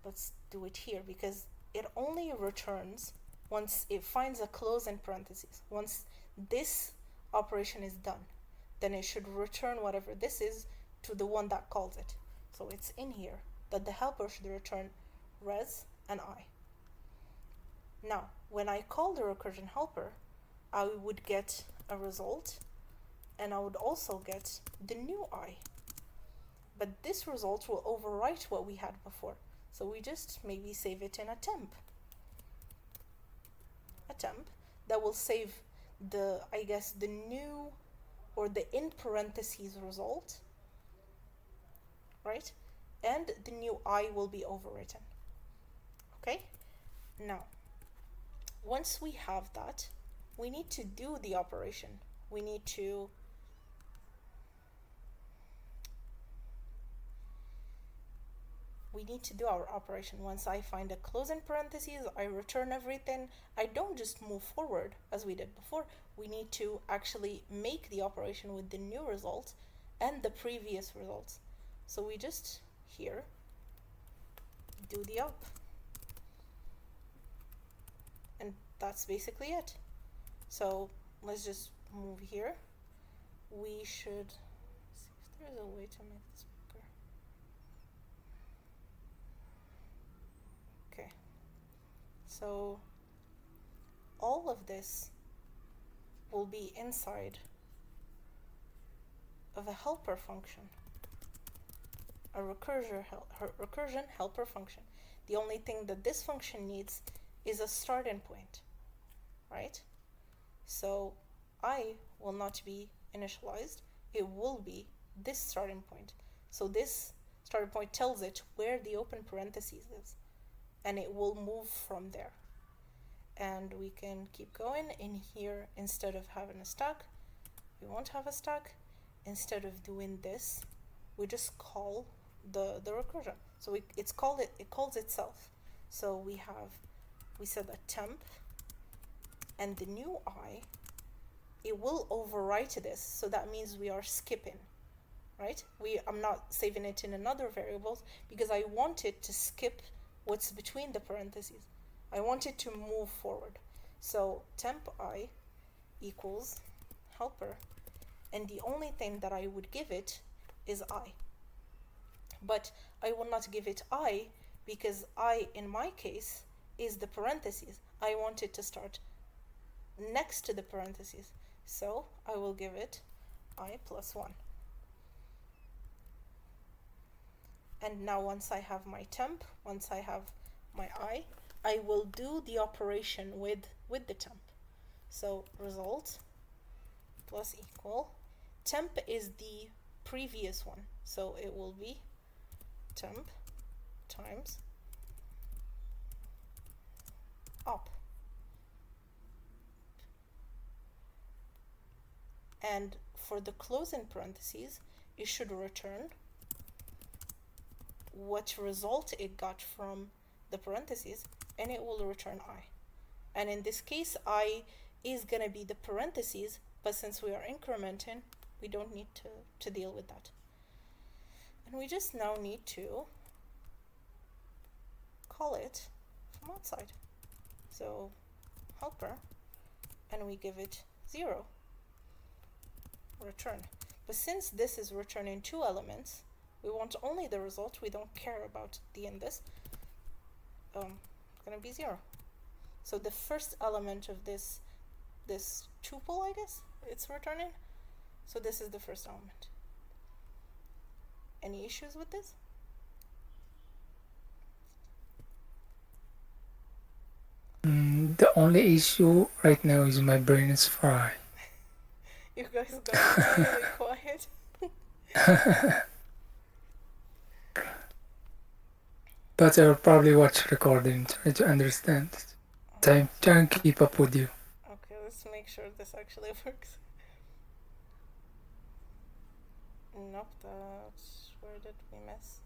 let's do it here, because it only returns once it finds a closing parentheses. Once this operation is done, then it should return whatever this is to the one that calls it. So it's in here that the helper should return res and I. Now, when I call the recursion helper, I would get a result, and I would also get the new I. But this result will overwrite what we had before. So we just maybe save it in a temp that will save the, I guess, the new, or the in parentheses result, right? And the new I will be overwritten. Okay? Now, once we have that, we need to do the operation. We need to do our operation. Once I find a closing parentheses, I return everything. I don't just move forward as we did before. We need to actually make the operation with the new result and the previous results. So we just here do the op. that's basically it. So let's just move here. We should see if there's a way to make this bigger. Okay. So all of this will be inside of a helper function, a recursion helper function. The only thing that this function needs is a starting point, right? So I will not be initialized, it will be this starting point. So this starting point tells it where the open parentheses is, and it will move from there. And we can keep going. In here, instead of having a stack, we won't have a stack. Instead of doing this, we just call the recursion. So it calls itself. So we said a temp, and the new I, it will overwrite this. So that means we are skipping, right? I'm not saving it in another variables because I want it to skip what's between the parentheses. I want it to move forward. So temp I equals helper, and the only thing that I would give it is I. But I will not give it I because I, in my case, is the parentheses. I want it to start next to the parentheses. So I will give it I plus 1. And now once I have my temp, once I have my I will do the operation with the temp. So result plus equal. Temp is the previous one, so it will be temp times up. And for the closing parentheses, it should return what result it got from the parentheses, and it will return I. And in this case, I is going to be the parentheses, but since we are incrementing, we don't need to deal with that. And we just now need to call it from outside. So helper, and we give it 0, return. But since this is returning 2 elements, we want only the result, we don't care about the in this, it's gonna be 0. So the first element of this tuple, I guess, it's returning. So this is the first element. Any issues with this? The only issue right now is my brain is fried. You guys got really quiet. But I'll probably watch recording, try to understand. Try and keep up with you. Okay, let's make sure this actually works. Nope, that's where did we miss?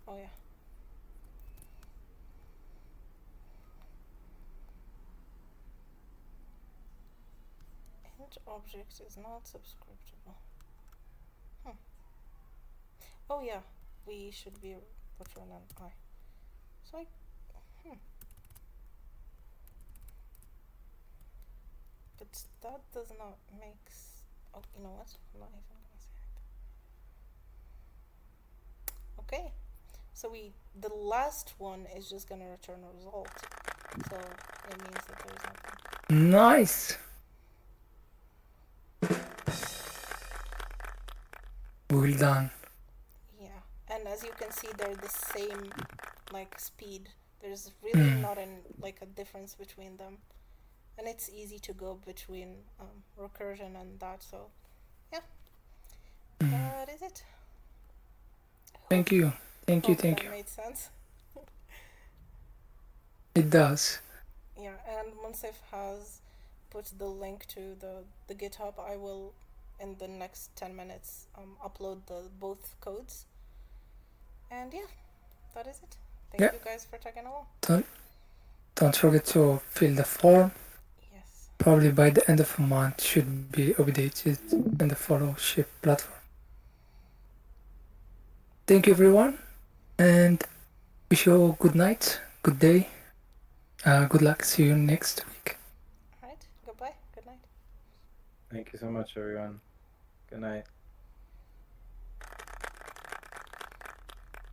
Oh yeah. Int object is not subscriptable. Oh yeah, we should be returning I. So but that does not make oh, you know what? I'm not even gonna say it. Okay, so the last one is just gonna return a result. So it means that there's nothing. Nice. Well done. Yeah, and as you can see, they're the same like speed. There's really not a difference between them, and it's easy to go between recursion and that. So yeah, that is it. Thank you. Thank you. That made sense. It does. Yeah, and Munsif has put the link to the GitHub. I will, in the next 10 minutes, upload both codes. And yeah, that is it. Thank you guys for tagging along. Don't forget to fill the form. Yes. Probably by the end of the month should be updated in the fellowship platform. Thank you everyone, and wish you all good night, good day, good luck. See you next week. Thank you so much, everyone. Good night.